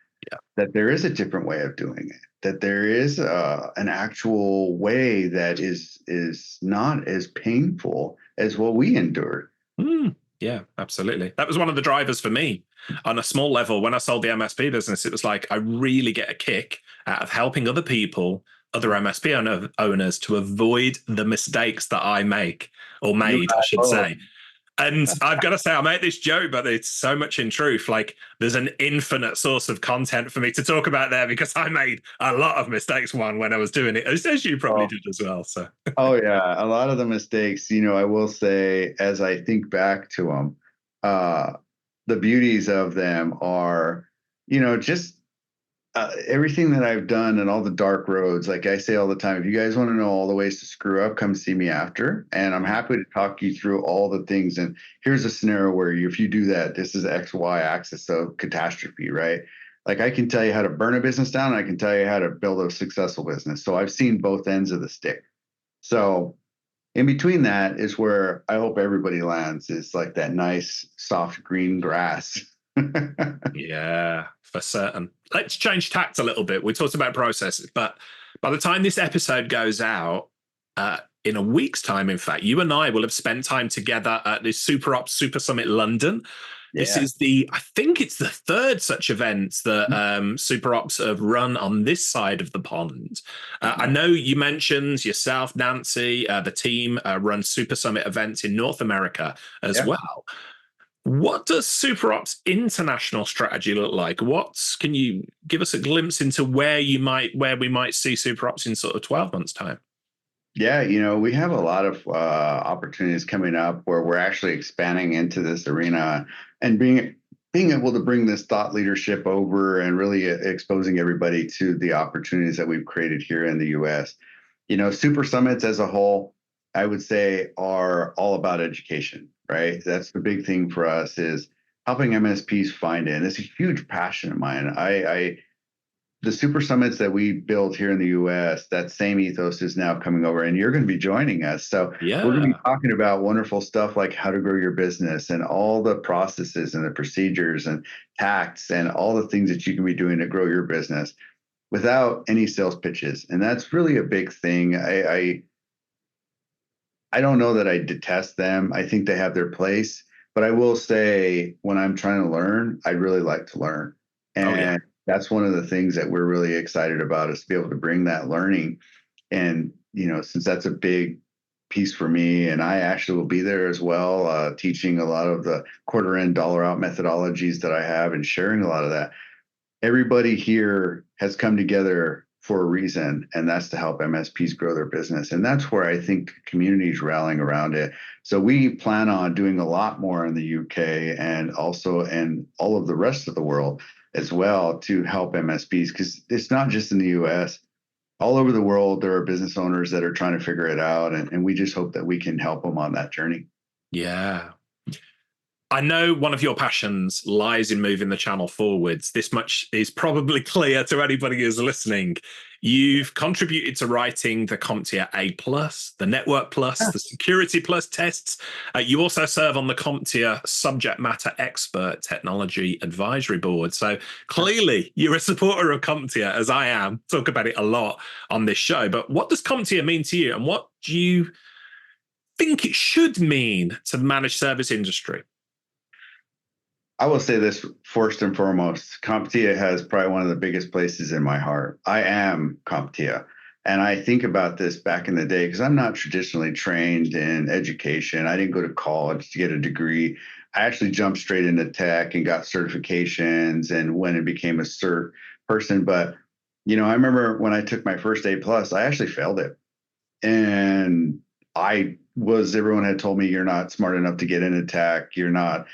that there is a different way of doing it, that there is an actual way that is not as painful as what we endured. Yeah, absolutely. That was one of the drivers for me on a small level. When I sold the MSP business, it was like, I really get a kick out of helping other people, other MSP owners, to avoid the mistakes that I made, I should say. And I've got to say, I make this joke, but it's so much in truth. Like, there's an infinite source of content for me to talk about there, because I made a lot of mistakes when I was doing it, as you probably did as well. So. Oh, yeah. A lot of the mistakes, I will say, as I think back to them, the beauties of them are, just everything that I've done and all the dark roads, like I say all the time, if you guys want to know all the ways to screw up, come see me after. And I'm happy to talk you through all the things. And here's a scenario where if you do that, this is X, Y axis of catastrophe, right? Like I can tell you how to burn a business down, and I can tell you how to build a successful business. So I've seen both ends of the stick. So in between that is where I hope everybody lands, is like that nice, soft green grass. Yeah, for certain. Let's change tact a little bit. We talked about processes, but by the time this episode goes out, in a week's time, in fact, you and I will have spent time together at the Super Ops Super Summit London. This Yeah. is I think it's the third such event that Super Ops have run on this side of the pond. I know you mentioned yourself, Nancy, the team run Super Summit events in North America as well. What does Super Ops international strategy look like? Can you give us a glimpse into where we might see Super Ops in sort of 12 months' time? Yeah, we have a lot of opportunities coming up where we're actually expanding into this arena and being able to bring this thought leadership over and really exposing everybody to the opportunities that we've created here in the U.S. Super Summits as a whole, I would say, are all about education, right? That's the big thing for us, is helping MSPs find it. And it's a huge passion of mine. The Super Summits that we built here in the US, that same ethos is now coming over, and you're going to be joining us. So we're going to be talking about wonderful stuff like how to grow your business and all the processes and the procedures and tacts and all the things that you can be doing to grow your business without any sales pitches. And that's really a big thing. I don't know that I detest them. I think they have their place, but I will say when I'm trying to learn, I'd really like to learn. And that's one of the things that we're really excited about, is to be able to bring that learning. And, since that's a big piece for me, and I actually will be there as well, teaching a lot of the quarter in, dollar out methodologies that I have and sharing a lot of that. Everybody here has come together for a reason, and that's to help MSPs grow their business. And that's where I think community is rallying around it. So we plan on doing a lot more in the UK and also in all of the rest of the world as well, to help MSPs, because it's not just in the US. All over the world, there are business owners that are trying to figure it out, and we just hope that we can help them on that journey. Yeah. I know one of your passions lies in moving the channel forwards. This much is probably clear to anybody who's listening. You've contributed to writing the CompTIA A+, the Network Plus, the Security Plus tests. You also serve on the CompTIA Subject Matter Expert Technology Advisory Board. So clearly you're a supporter of CompTIA, as I am. Talk about it a lot on this show. But what does CompTIA mean to you, and what do you think it should mean to the managed service industry? I will say this first and foremost: CompTIA has probably one of the biggest places in my heart. I am CompTIA. And I think about this back in the day, because I'm not traditionally trained in education. I didn't go to college to get a degree. I actually jumped straight into tech and got certifications and went and became a cert person. But, I remember when I took my first A+, I actually failed it. And everyone had told me, you're not smart enough to get into tech. You're not,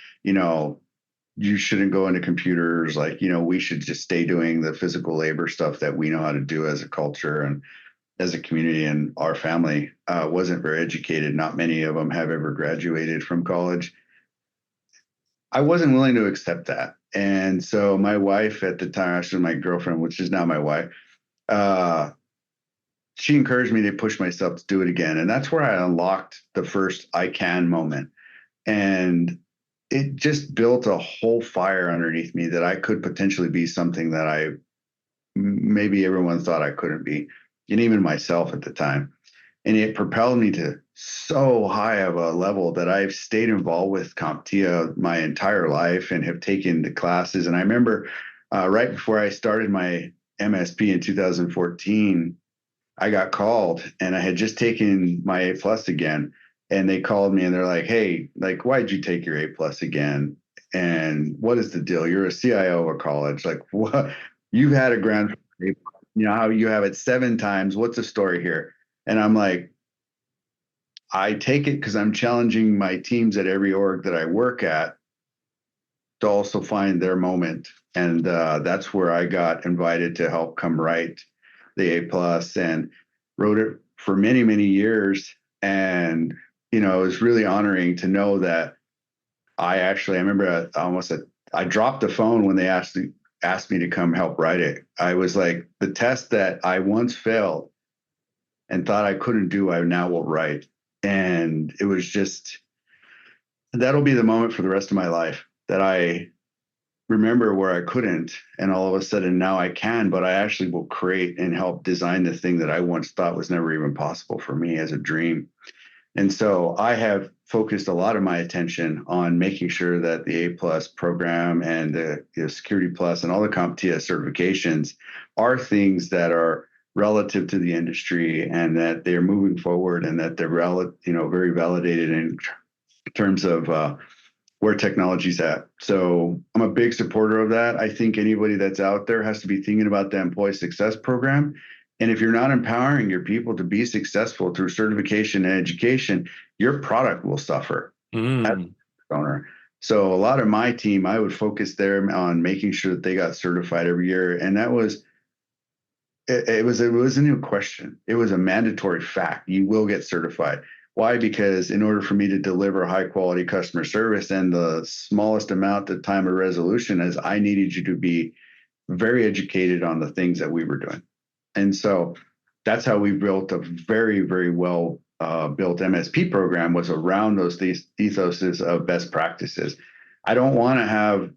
you shouldn't go into computers. Like, we should just stay doing the physical labor stuff that we know how to do as a culture and as a community. And our family wasn't very educated. Not many of them have ever graduated from college. I wasn't willing to accept that. And so my wife at the time, actually my girlfriend, which is now my wife, she encouraged me to push myself to do it again. And that's where I unlocked the first I can moment. And it just built a whole fire underneath me that I could potentially be something that maybe everyone thought I couldn't be, and even myself at the time. And it propelled me to so high of a level that I've stayed involved with CompTIA my entire life and have taken the classes. And I remember right before I started my MSP in 2014, I got called, and I had just taken my A+ again. And they called me and they're like, hey, like, why'd you take your A+ again? And what is the deal? You're a CIO of a college. Like, what? You've had a grand, how you have it 7 times. What's the story here? And I'm like, I take it because I'm challenging my teams at every org that I work at to also find their moment. And that's where I got invited to help come write the A plus, and wrote it for many, many years. And, it was really honoring to know that I remember I dropped the phone when they asked me to come help write it. I was like, the test that I once failed and thought I couldn't do, I now will write. And it was just, that'll be the moment for the rest of my life, that I remember where I couldn't, and all of a sudden now I can, but I actually will create and help design the thing that I once thought was never even possible for me as a dream. And so I have focused a lot of my attention on making sure that the A plus program and the Security Plus and all the CompTIA certifications are things that are relative to the industry, and that they're moving forward, and that they're very validated in terms of where technology's at. So I'm a big supporter of that. I think anybody that's out there has to be thinking about the employee success program. And if you're not empowering your people to be successful through certification and education, your product will suffer as an owner. So a lot of my team, I would focus there on making sure that they got certified every year. And that was, it wasn't even a question. It was a mandatory fact. You will get certified. Why? Because in order for me to deliver high quality customer service and the smallest amount of time of resolution, is I needed you to be very educated on the things that we were doing. And so that's how we built a very, very well built MSP program, was around those ethoses of best practices. I don't want to have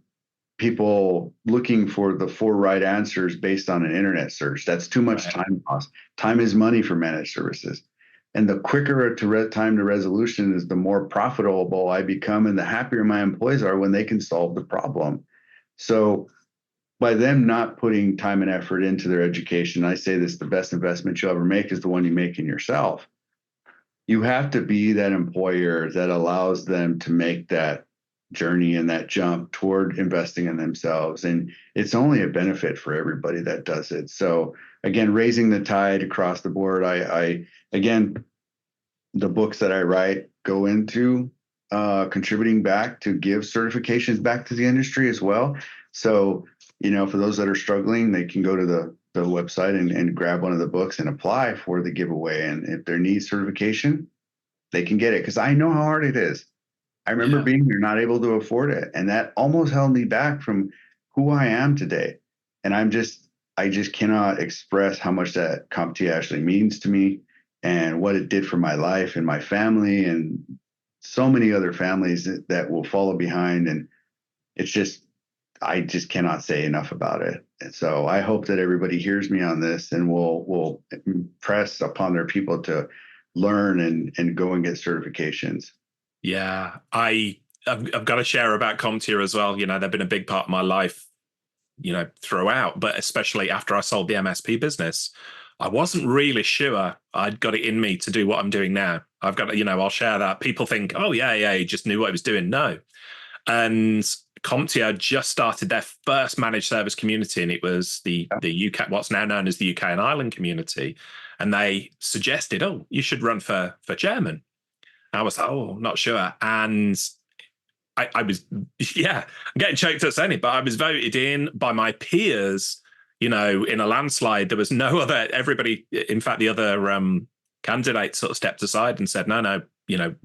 people looking for the 4 right answers based on an internet search. That's too much time cost. Time is money for managed services. And the quicker time to resolution is, the more profitable I become, and the happier my employees are when they can solve the problem. So by them not putting time and effort into their education, I say this, the best investment you'll ever make is the one you make in yourself. You have to be that employer that allows them to make that journey and that jump toward investing in themselves. And it's only a benefit for everybody that does it. So again, raising the tide across the board. Again, the books that I write go into contributing back to give certifications back to the industry as well. So, for those that are struggling, they can go to the website and grab one of the books and apply for the giveaway. And if they need certification, they can get it, because I know how hard it is. I remember being there, not able to afford it. And that almost held me back from who I am today. And I just cannot express how much that CompTIA actually means to me, and what it did for my life and my family, and so many other families that will follow behind. And I just cannot say enough about it. And so I hope that everybody hears me on this, and will press upon their people to learn and go and get certifications. Yeah, I've got to share about CompTIA as well. They've been a big part of my life, throughout, but especially after I sold the MSP business. I wasn't really sure I'd got it in me to do what I'm doing now. I've got, I'll share that. People think, oh, yeah, he just knew what he was doing. No. And CompTIA just started their first managed service community, and it was the UK, what's now known as the UK and Ireland community. And they suggested, oh, you should run for chairman. I was like, oh, not sure. And I was, I'm getting choked up saying it, but I was voted in by my peers, in a landslide. There was no other, everybody, in fact, the other candidates sort of stepped aside and said, no,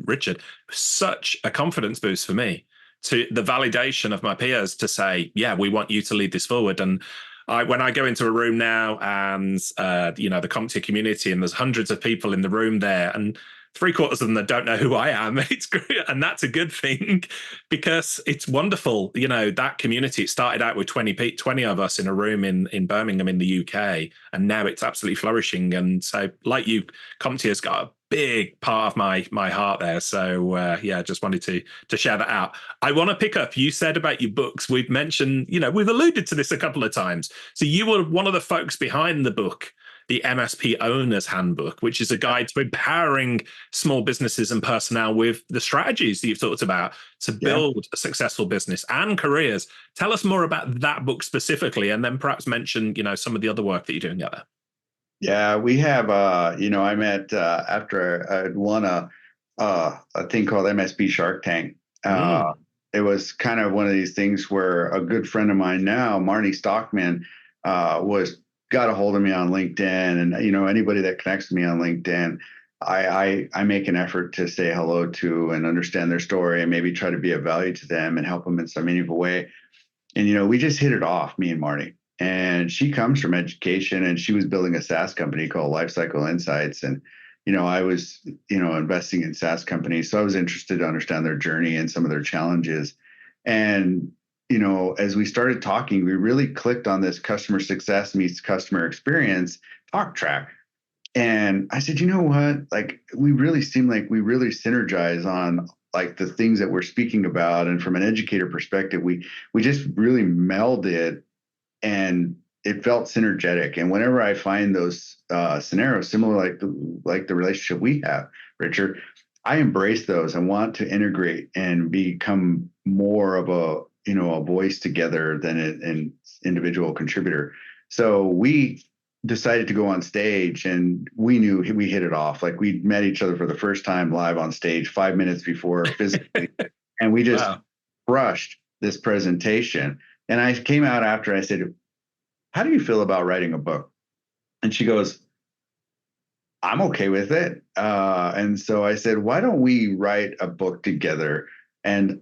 Richard. Such a confidence boost for me, to the validation of my peers to say, yeah, we want you to lead this forward. And when I go into a room now and, the CompTIA community, and there's hundreds of people in the room there, and 3/4 of them that don't know who I am, it's great. And that's a good thing, because it's wonderful. That community, it started out with 20 of us in a room in Birmingham in the UK, and now it's absolutely flourishing. And so, like you, CompTIA's got a big part of my heart there. So just wanted to share that out. I want to pick up, you said about your books. We've mentioned, we've alluded to this a couple of times. So you were one of the folks behind the book, the MSP Owner's Handbook, which is a guide to empowering small businesses and personnel with the strategies that you've talked about to build a successful business and careers. Tell us more about that book specifically, and then perhaps mention, some of the other work that you're doing out there. Yeah, we have, I met after I'd won a thing called MSP Shark Tank. it was kind of one of these things where a good friend of mine now, Marnie Stockman, was got a hold of me on LinkedIn, and anybody that connects with me on LinkedIn, I make an effort to say hello to and understand their story and maybe try to be of value to them and help them in some meaningful way. And we just hit it off, me and Marnie. And she comes from education, and she was building a SaaS company called Lifecycle Insights. And I was investing in SaaS companies, so I was interested to understand their journey and some of their challenges. And as we started talking, we really clicked on this customer success meets customer experience talk track. And I said, you know what? Like, we really seem like we really synergize on like the things that we're speaking about. And from an educator perspective, we just really melded, and it felt synergetic. And whenever I find those scenarios similar, like the relationship we have, Richard, I embrace those and want to integrate and become more of a voice together than an individual contributor. So we decided to go on stage, and we knew we hit it off. Like, we met each other for the first time live on stage 5 minutes before physically, and we just crushed this presentation. And I came out after, I said, how do you feel about writing a book? And she goes, I'm okay with it. And so I said, why don't we write a book together? And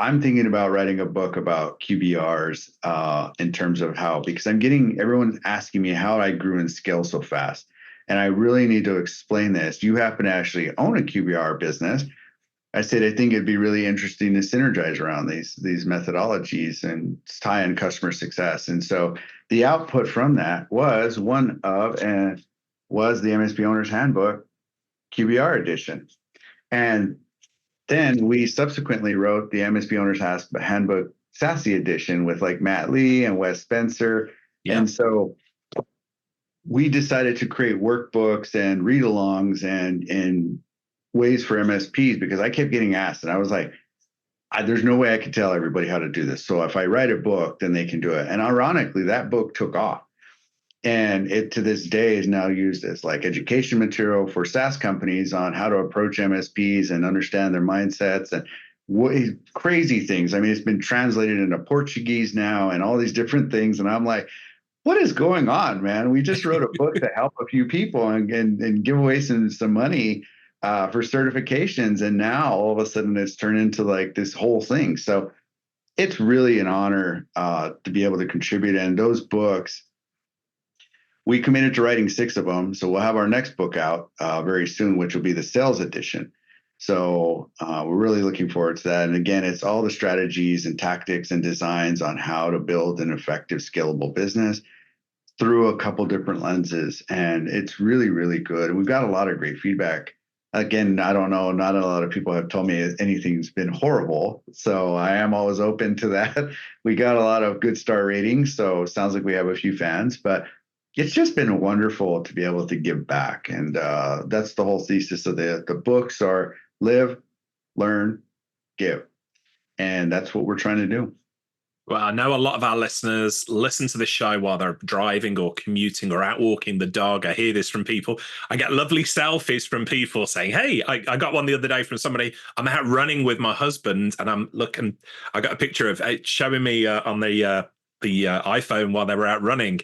I'm thinking about writing a book about QBRs in terms of how, because everyone's asking me how I grew and scale so fast. And I really need to explain this. You happen to actually own a QBR business. I said, I think it'd be really interesting to synergize around these methodologies and tie in customer success. And so the output from that was the MSP Owner's Handbook QBR edition. And then we subsequently wrote the MSP Owner's Handbook SASE edition with like Matt Lee and Wes Spencer. Yeah. And so we decided to create workbooks and read-alongs and ways for MSPs, because I kept getting asked, and I was like, there's no way I can tell everybody how to do this. So if I write a book, then they can do it. And ironically, that book took off. And it to this day is now used as like education material for SaaS companies on how to approach MSPs and understand their mindsets and crazy things. I mean, it's been translated into Portuguese now and all these different things. And I'm like, what is going on, man? We just wrote a book to help a few people and give away some money for certifications. And now all of a sudden it's turned into like this whole thing. So it's really an honor to be able to contribute. And those books, we committed to writing 6 of them. So we'll have our next book out very soon, which will be the sales edition. So we're really looking forward to that. And again, it's all the strategies and tactics and designs on how to build an effective, scalable business through a couple different lenses. And it's really, really good. And we've got a lot of great feedback. Again, I don't know, not a lot of people have told me anything's been horrible. So I am always open to that. We got a lot of good star ratings. So it sounds like we have a few fans, but it's just been wonderful to be able to give back. And that's the whole thesis of the books are live, learn, give. And that's what we're trying to do. Well, I know a lot of our listeners listen to this show while they're driving or commuting or out walking the dog. I hear this from people. I get lovely selfies from people saying, hey, I got one the other day from somebody. I'm out running with my husband, and I'm looking. I got a picture of it showing me on the iPhone while they were out running.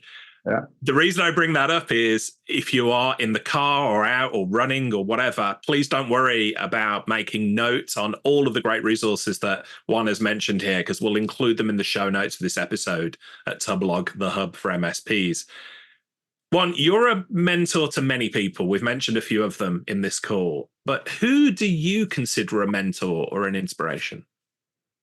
Yeah. The reason I bring that up is if you are in the car or out or running or whatever, please don't worry about making notes on all of the great resources that Juan has mentioned here, because we'll include them in the show notes for this episode at Tublog, the hub for MSPs. Juan, you're a mentor to many people. We've mentioned a few of them in this call, but who do you consider a mentor or an inspiration?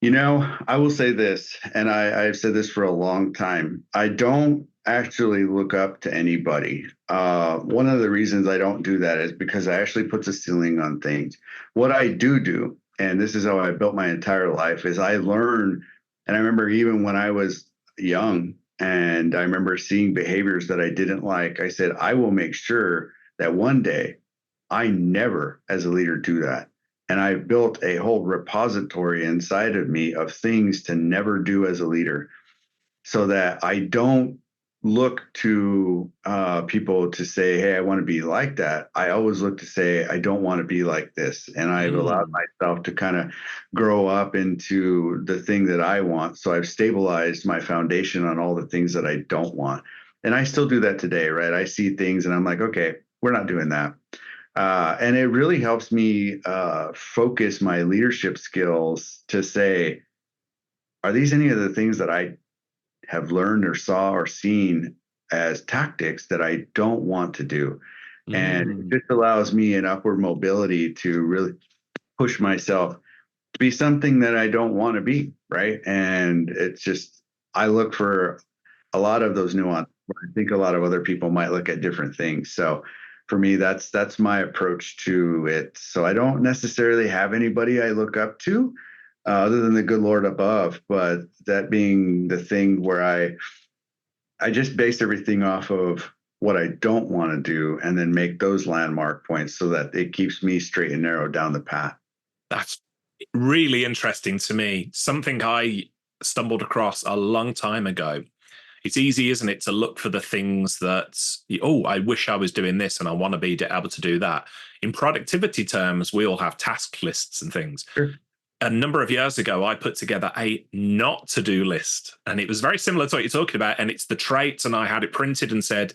I will say this, and I've said this for a long time. I don't actually look up to anybody. One of the reasons I don't do that is because I actually put a ceiling on things. What I do, and this is how I built my entire life, is I learn. And I remember even when I was young and I remember seeing behaviors that I didn't like, I said, I will make sure that one day I never, as a leader, do that. And I built a whole repository inside of me of things to never do as a leader, so that I don't look to people to say, hey, I want to be like that. I always look to say, I don't want to be like this. And I've allowed Mm. myself to kind of grow up into the thing that I want. So I've stabilized my foundation on all the things that I don't want. And I still do that today, right? I see things and I'm like, okay, we're not doing that. And it really helps me focus my leadership skills to say, are these any of the things that I have learned or saw or seen as tactics that I don't want to do? And it Mm. just allows me an upward mobility to really push myself to be something that I don't want to be, right? And it's just, I look for a lot of those nuances where I think a lot of other people might look at different things. So for me, that's my approach to it. So I don't necessarily have anybody I look up to other than the good Lord above, but that being the thing where I just base everything off of what I don't want to do and then make those landmark points so that it keeps me straight and narrow down the path. That's really interesting to me. Something I stumbled across a long time ago. It's easy, isn't it, to look for the things that, oh, I wish I was doing this and I want to be able to do that. In productivity terms, we all have task lists and things. Sure. A number of years ago, I put together a not to do list, and it was very similar to what you're talking about. And it's the traits, and I had it printed and said,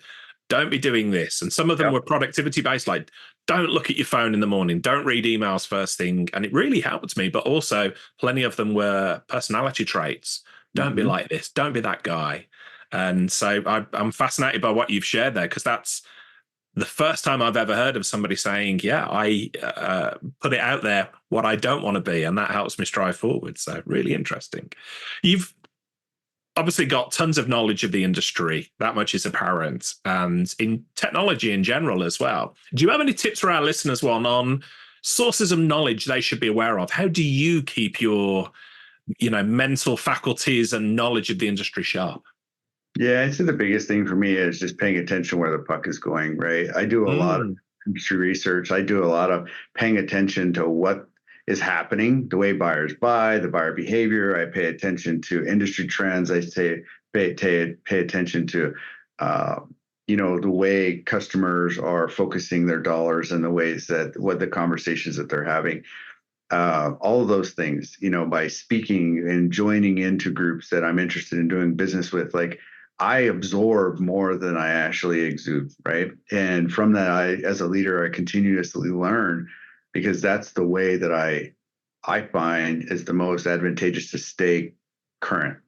don't be doing this. And some of them Yep. were productivity based, like don't look at your phone in the morning, don't read emails first thing. And it really helped me. But also, plenty of them were personality traits. Don't be Mm-hmm. like this, don't be that guy. And so I'm fascinated by what you've shared there, because that's the first time I've ever heard of somebody saying, yeah, I put it out there what I don't want to be, and that helps me strive forward. So really interesting. You've obviously got tons of knowledge of the industry. That much is apparent, and in technology in general as well. Do you have any tips for our listeners, one, on sources of knowledge they should be aware of? How do you keep your, mental faculties and knowledge of the industry sharp? Yeah, I'd say the biggest thing for me is just paying attention where the puck is going, right? I do a lot of Mm. industry research. I do a lot of paying attention to what is happening, the way buyers buy, the buyer behavior. I pay attention to industry trends. I say pay attention to the way customers are focusing their dollars and the ways that what the conversations that they're having. All of those things, by speaking and joining into groups that I'm interested in doing business with, like I absorb more than I actually exude, right? And from that, as a leader, I continuously learn because that's the way that I find is the most advantageous to stay current.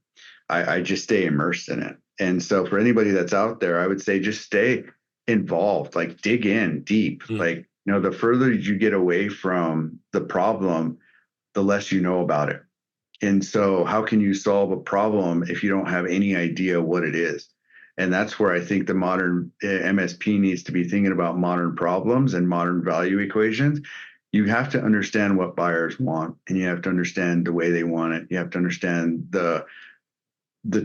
I just stay immersed in it. And so for anybody that's out there, I would say just stay involved, like dig in deep. Mm. Like, the further you get away from the problem, the less you know about it. And so how can you solve a problem if you don't have any idea what it is? And that's where I think the modern MSP needs to be thinking about modern problems and modern value equations. You have to understand what buyers want, and you have to understand the way they want it. You have to understand the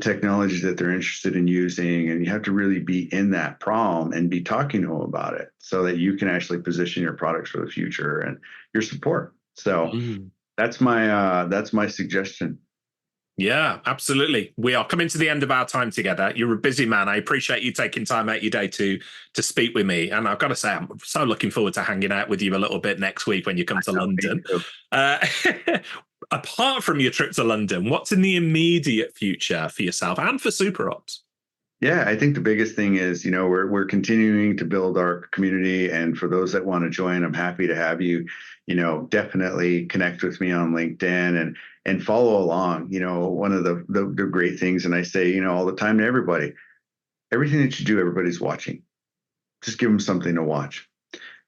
technologies that they're interested in using, and you have to really be in that problem and be talking to them about it so that you can actually position your products for the future and your support. So Mm. that's my suggestion. Yeah, absolutely. We are coming to the end of our time together. You're a busy man. I appreciate you taking time out your day to speak with me. And I've got to say, I'm so looking forward to hanging out with you a little bit next week when you come to London. Uh, apart from your trip to London, what's in the immediate future for yourself and for SuperOps? Yeah, I think the biggest thing is, we're continuing to build our community, and for those that want to join, I'm happy to have you. Definitely connect with me on LinkedIn and follow along. One of the great things, and I say, all the time to everybody, everything that you do, everybody's watching. Just give them something to watch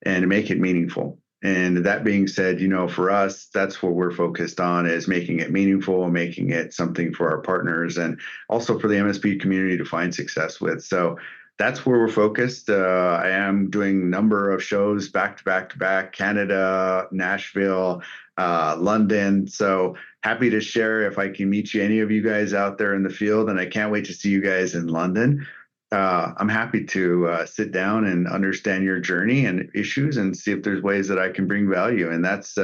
and make it meaningful. And that being said, for us, that's what we're focused on, is making it meaningful, making it something for our partners and also for the MSP community to find success with. So that's where we're focused. I am doing a number of shows back to back to back, Canada, Nashville, London. So happy to share if I can meet any of you guys out there in the field. And I can't wait to see you guys in London. I'm happy to sit down and understand your journey and issues and see if there's ways that I can bring value. And that's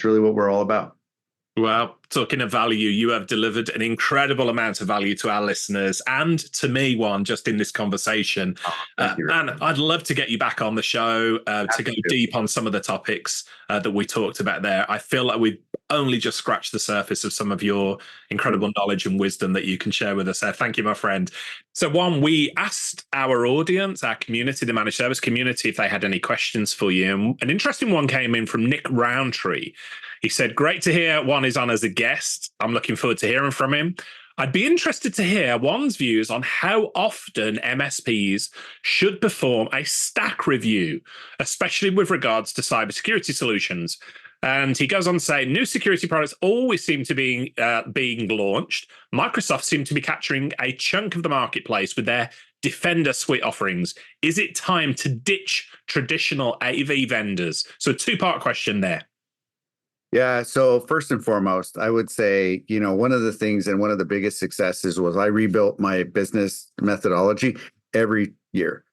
really what we're all about. Well, talking of value, you have delivered an incredible amount of value to our listeners and to me, Juan, just in this conversation. Thank you. And I'd love to get you back on the show to go deep on some of the topics that we talked about there. I feel like we've only just scratched the surface of some of your incredible knowledge and wisdom that you can share with us there. Thank you, my friend. So, Juan, we asked our audience, our community, the managed service community, if they had any questions for you. And an interesting one came in from Nick Roundtree. He said, great to hear Juan is on as a guest. I'm looking forward to hearing from him. I'd be interested to hear Juan's views on how often MSPs should perform a stack review, especially with regards to cybersecurity solutions. And he goes on to say, new security products always seem to be being launched. Microsoft seem to be capturing a chunk of the marketplace with their Defender suite offerings. Is it time to ditch traditional AV vendors? So a two-part question there. Yeah. So first and foremost, I would say, one of the things and one of the biggest successes was I rebuilt my business methodology every year.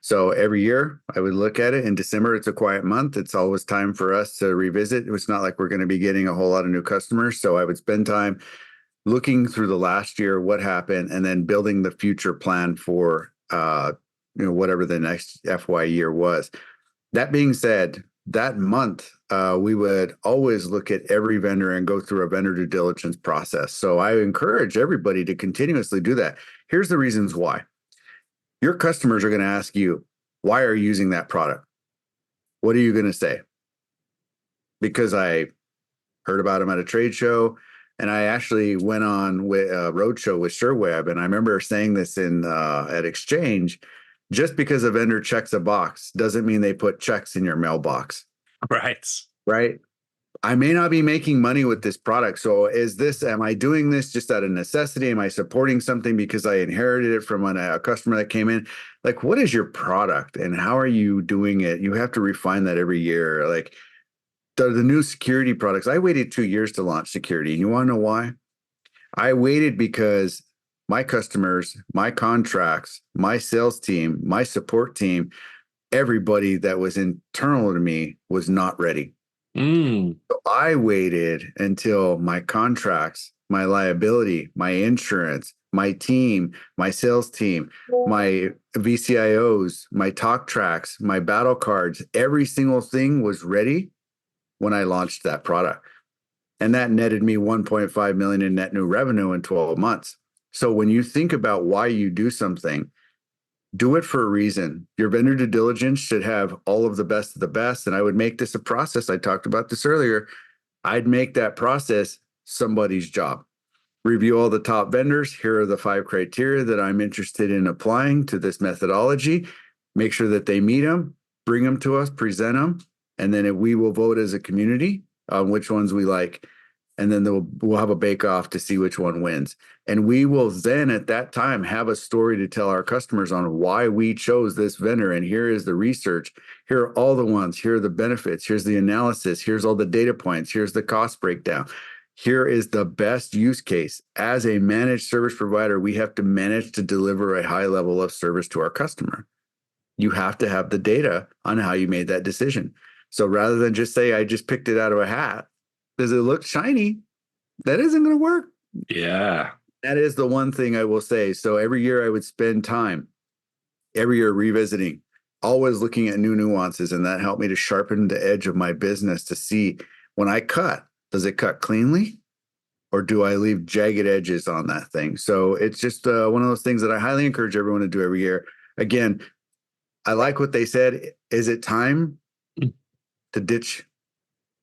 So every year I would look at it. In December, it's a quiet month. It's always time for us to revisit. It's not like we're going to be getting a whole lot of new customers. So I would spend time looking through the last year, what happened, and then building the future plan for, whatever the next FY year was. That being said, that month, we would always look at every vendor and go through a vendor due diligence process. So I encourage everybody to continuously do that. Here's the reasons why. Your customers are going to ask you, why are you using that product? What are you going to say? Because I heard about them at a trade show, and I actually went on with a roadshow with SureWeb, and I remember saying this at Exchange. Just because a vendor checks a box doesn't mean they put checks in your mailbox. Right. I may not be making money with this product. So am I doing this just out of necessity? Am I supporting something because I inherited it from a customer that came in? Like, what is your product and how are you doing it? You have to refine that every year. Like the new security products, I waited 2 years to launch security. You want to know why? I waited because my customers, my contracts, my sales team, my support team, everybody that was internal to me was not ready. So I waited until my contracts, my liability, my insurance, my team, my sales team, my VCIOs, my talk tracks, my battle cards, every single thing was ready when I launched that product. And that netted me 1.5 million in net new revenue in 12 months. So when you think about why you do something, do it for a reason. Your vendor due diligence should have all of the best of the best. And I would make this a process. I talked about this earlier. I'd make that process somebody's job. Review all the top vendors. Here are the 5 criteria that I'm interested in applying to this methodology. Make sure that they meet them, bring them to us, present them. And then we will vote as a community on which ones we like. And then we'll have a bake-off to see which one wins. And we will then at that time have a story to tell our customers on why we chose this vendor. And here is the research. Here are all the ones. Here are the benefits. Here's the analysis. Here's all the data points. Here's the cost breakdown. Here is the best use case. As a managed service provider, we have to manage to deliver a high level of service to our customer. You have to have the data on how you made that decision. So rather than just say, I just picked it out of a hat, does it look shiny? That isn't going to work. Yeah. That is the one thing I will say. So every year I would spend time, every year revisiting, always looking at new nuances. And that helped me to sharpen the edge of my business to see when I cut, does it cut cleanly? Or do I leave jagged edges on that thing? So it's just one of those things that I highly encourage everyone to do every year. Again, I like what they said. Is it time to ditch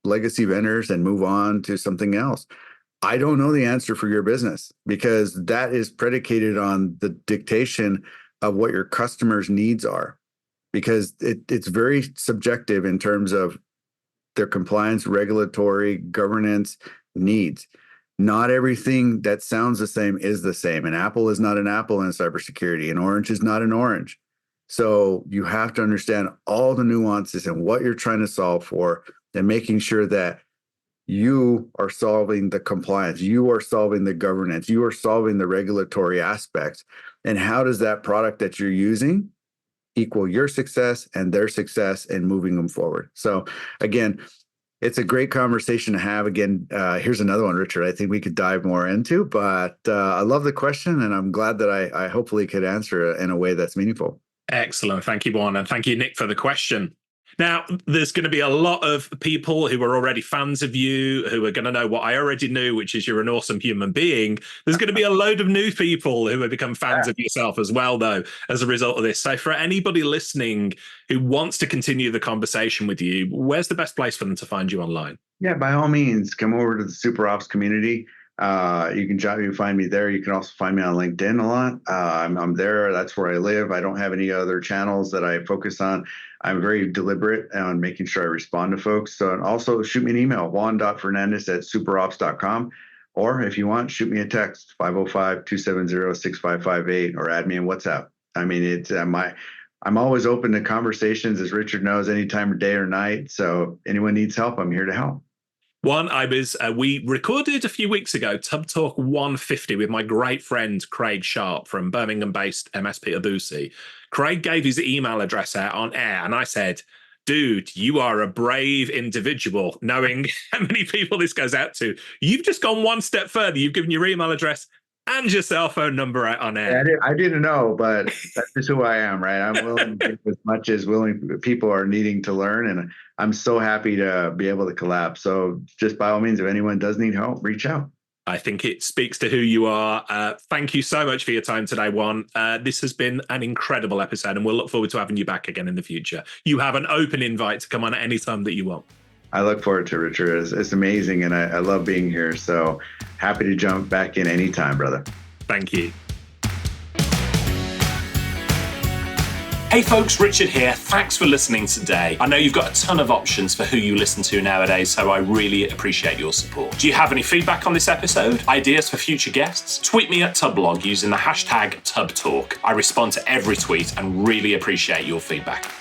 legacy vendors and move on to something else? I don't know the answer for your business because that is predicated on the dictation of what your customers' needs are, because it's very subjective in terms of their compliance, regulatory, governance needs. Not everything that sounds the same is the same. An apple is not an apple in cybersecurity. An orange is not an orange. So you have to understand all the nuances and what you're trying to solve for, and making sure that you are solving the compliance, you are solving the governance, you are solving the regulatory aspects. And how does that product that you're using equal your success and their success in moving them forward? So again, It's a great conversation to have. Again, here's another one, Richard, I think we could dive more into, but I love the question, and I'm glad that I hopefully could answer it in a way that's meaningful. Excellent. Thank you, Juan. And thank you, Nick, for the question. Now, there's going to be a lot of people who are already fans of you, who are going to know what I already knew, which is you're an awesome human being. There's going to be a load of new people who have become fans of yourself as well, though, as a result of this. So for anybody listening who wants to continue the conversation with you, where's the best place for them to find you online? Yeah, by all means, come over to the Super Ops community. You can find me there. You can also find me on LinkedIn a lot. I'm there. That's where I live. I don't have any other channels that I focus on. I'm very deliberate on making sure I respond to folks. So, and also shoot me an email, juan.fernandez@superops.com. Or if you want, shoot me a text, 505-270-6558, or add me in WhatsApp. I mean, it's I'm always open to conversations, as Richard knows, any time of day or night. So anyone needs help, I'm here to help. One, we recorded a few weeks ago, Tub Talk 150 with my great friend, Craig Sharp from Birmingham-based MSP Abusi. Craig gave his email address out on air, and I said, dude, you are a brave individual, knowing how many people this goes out to. You've just gone one step further. You've given your email address and your cell phone number out on air. Yeah, I didn't know, but that's just who I am, right? I'm willing to give as much as people are needing to learn, and I'm so happy to be able to collab. So just by all means, if anyone does need help, reach out. I think it speaks to who you are. Thank you so much for your time today, Juan. This has been an incredible episode, and we'll look forward to having you back again in the future. You have an open invite to come on at any time that you want. I look forward to it, Richard. It's amazing, and I love being here. So happy to jump back in anytime, brother. Thank you. Hey folks, Richard here. Thanks for listening today. I know you've got a ton of options for who you listen to nowadays, so I really appreciate your support. Do you have any feedback on this episode? Ideas for future guests? Tweet me at Tublog using the hashtag TubTalk. I respond to every tweet and really appreciate your feedback.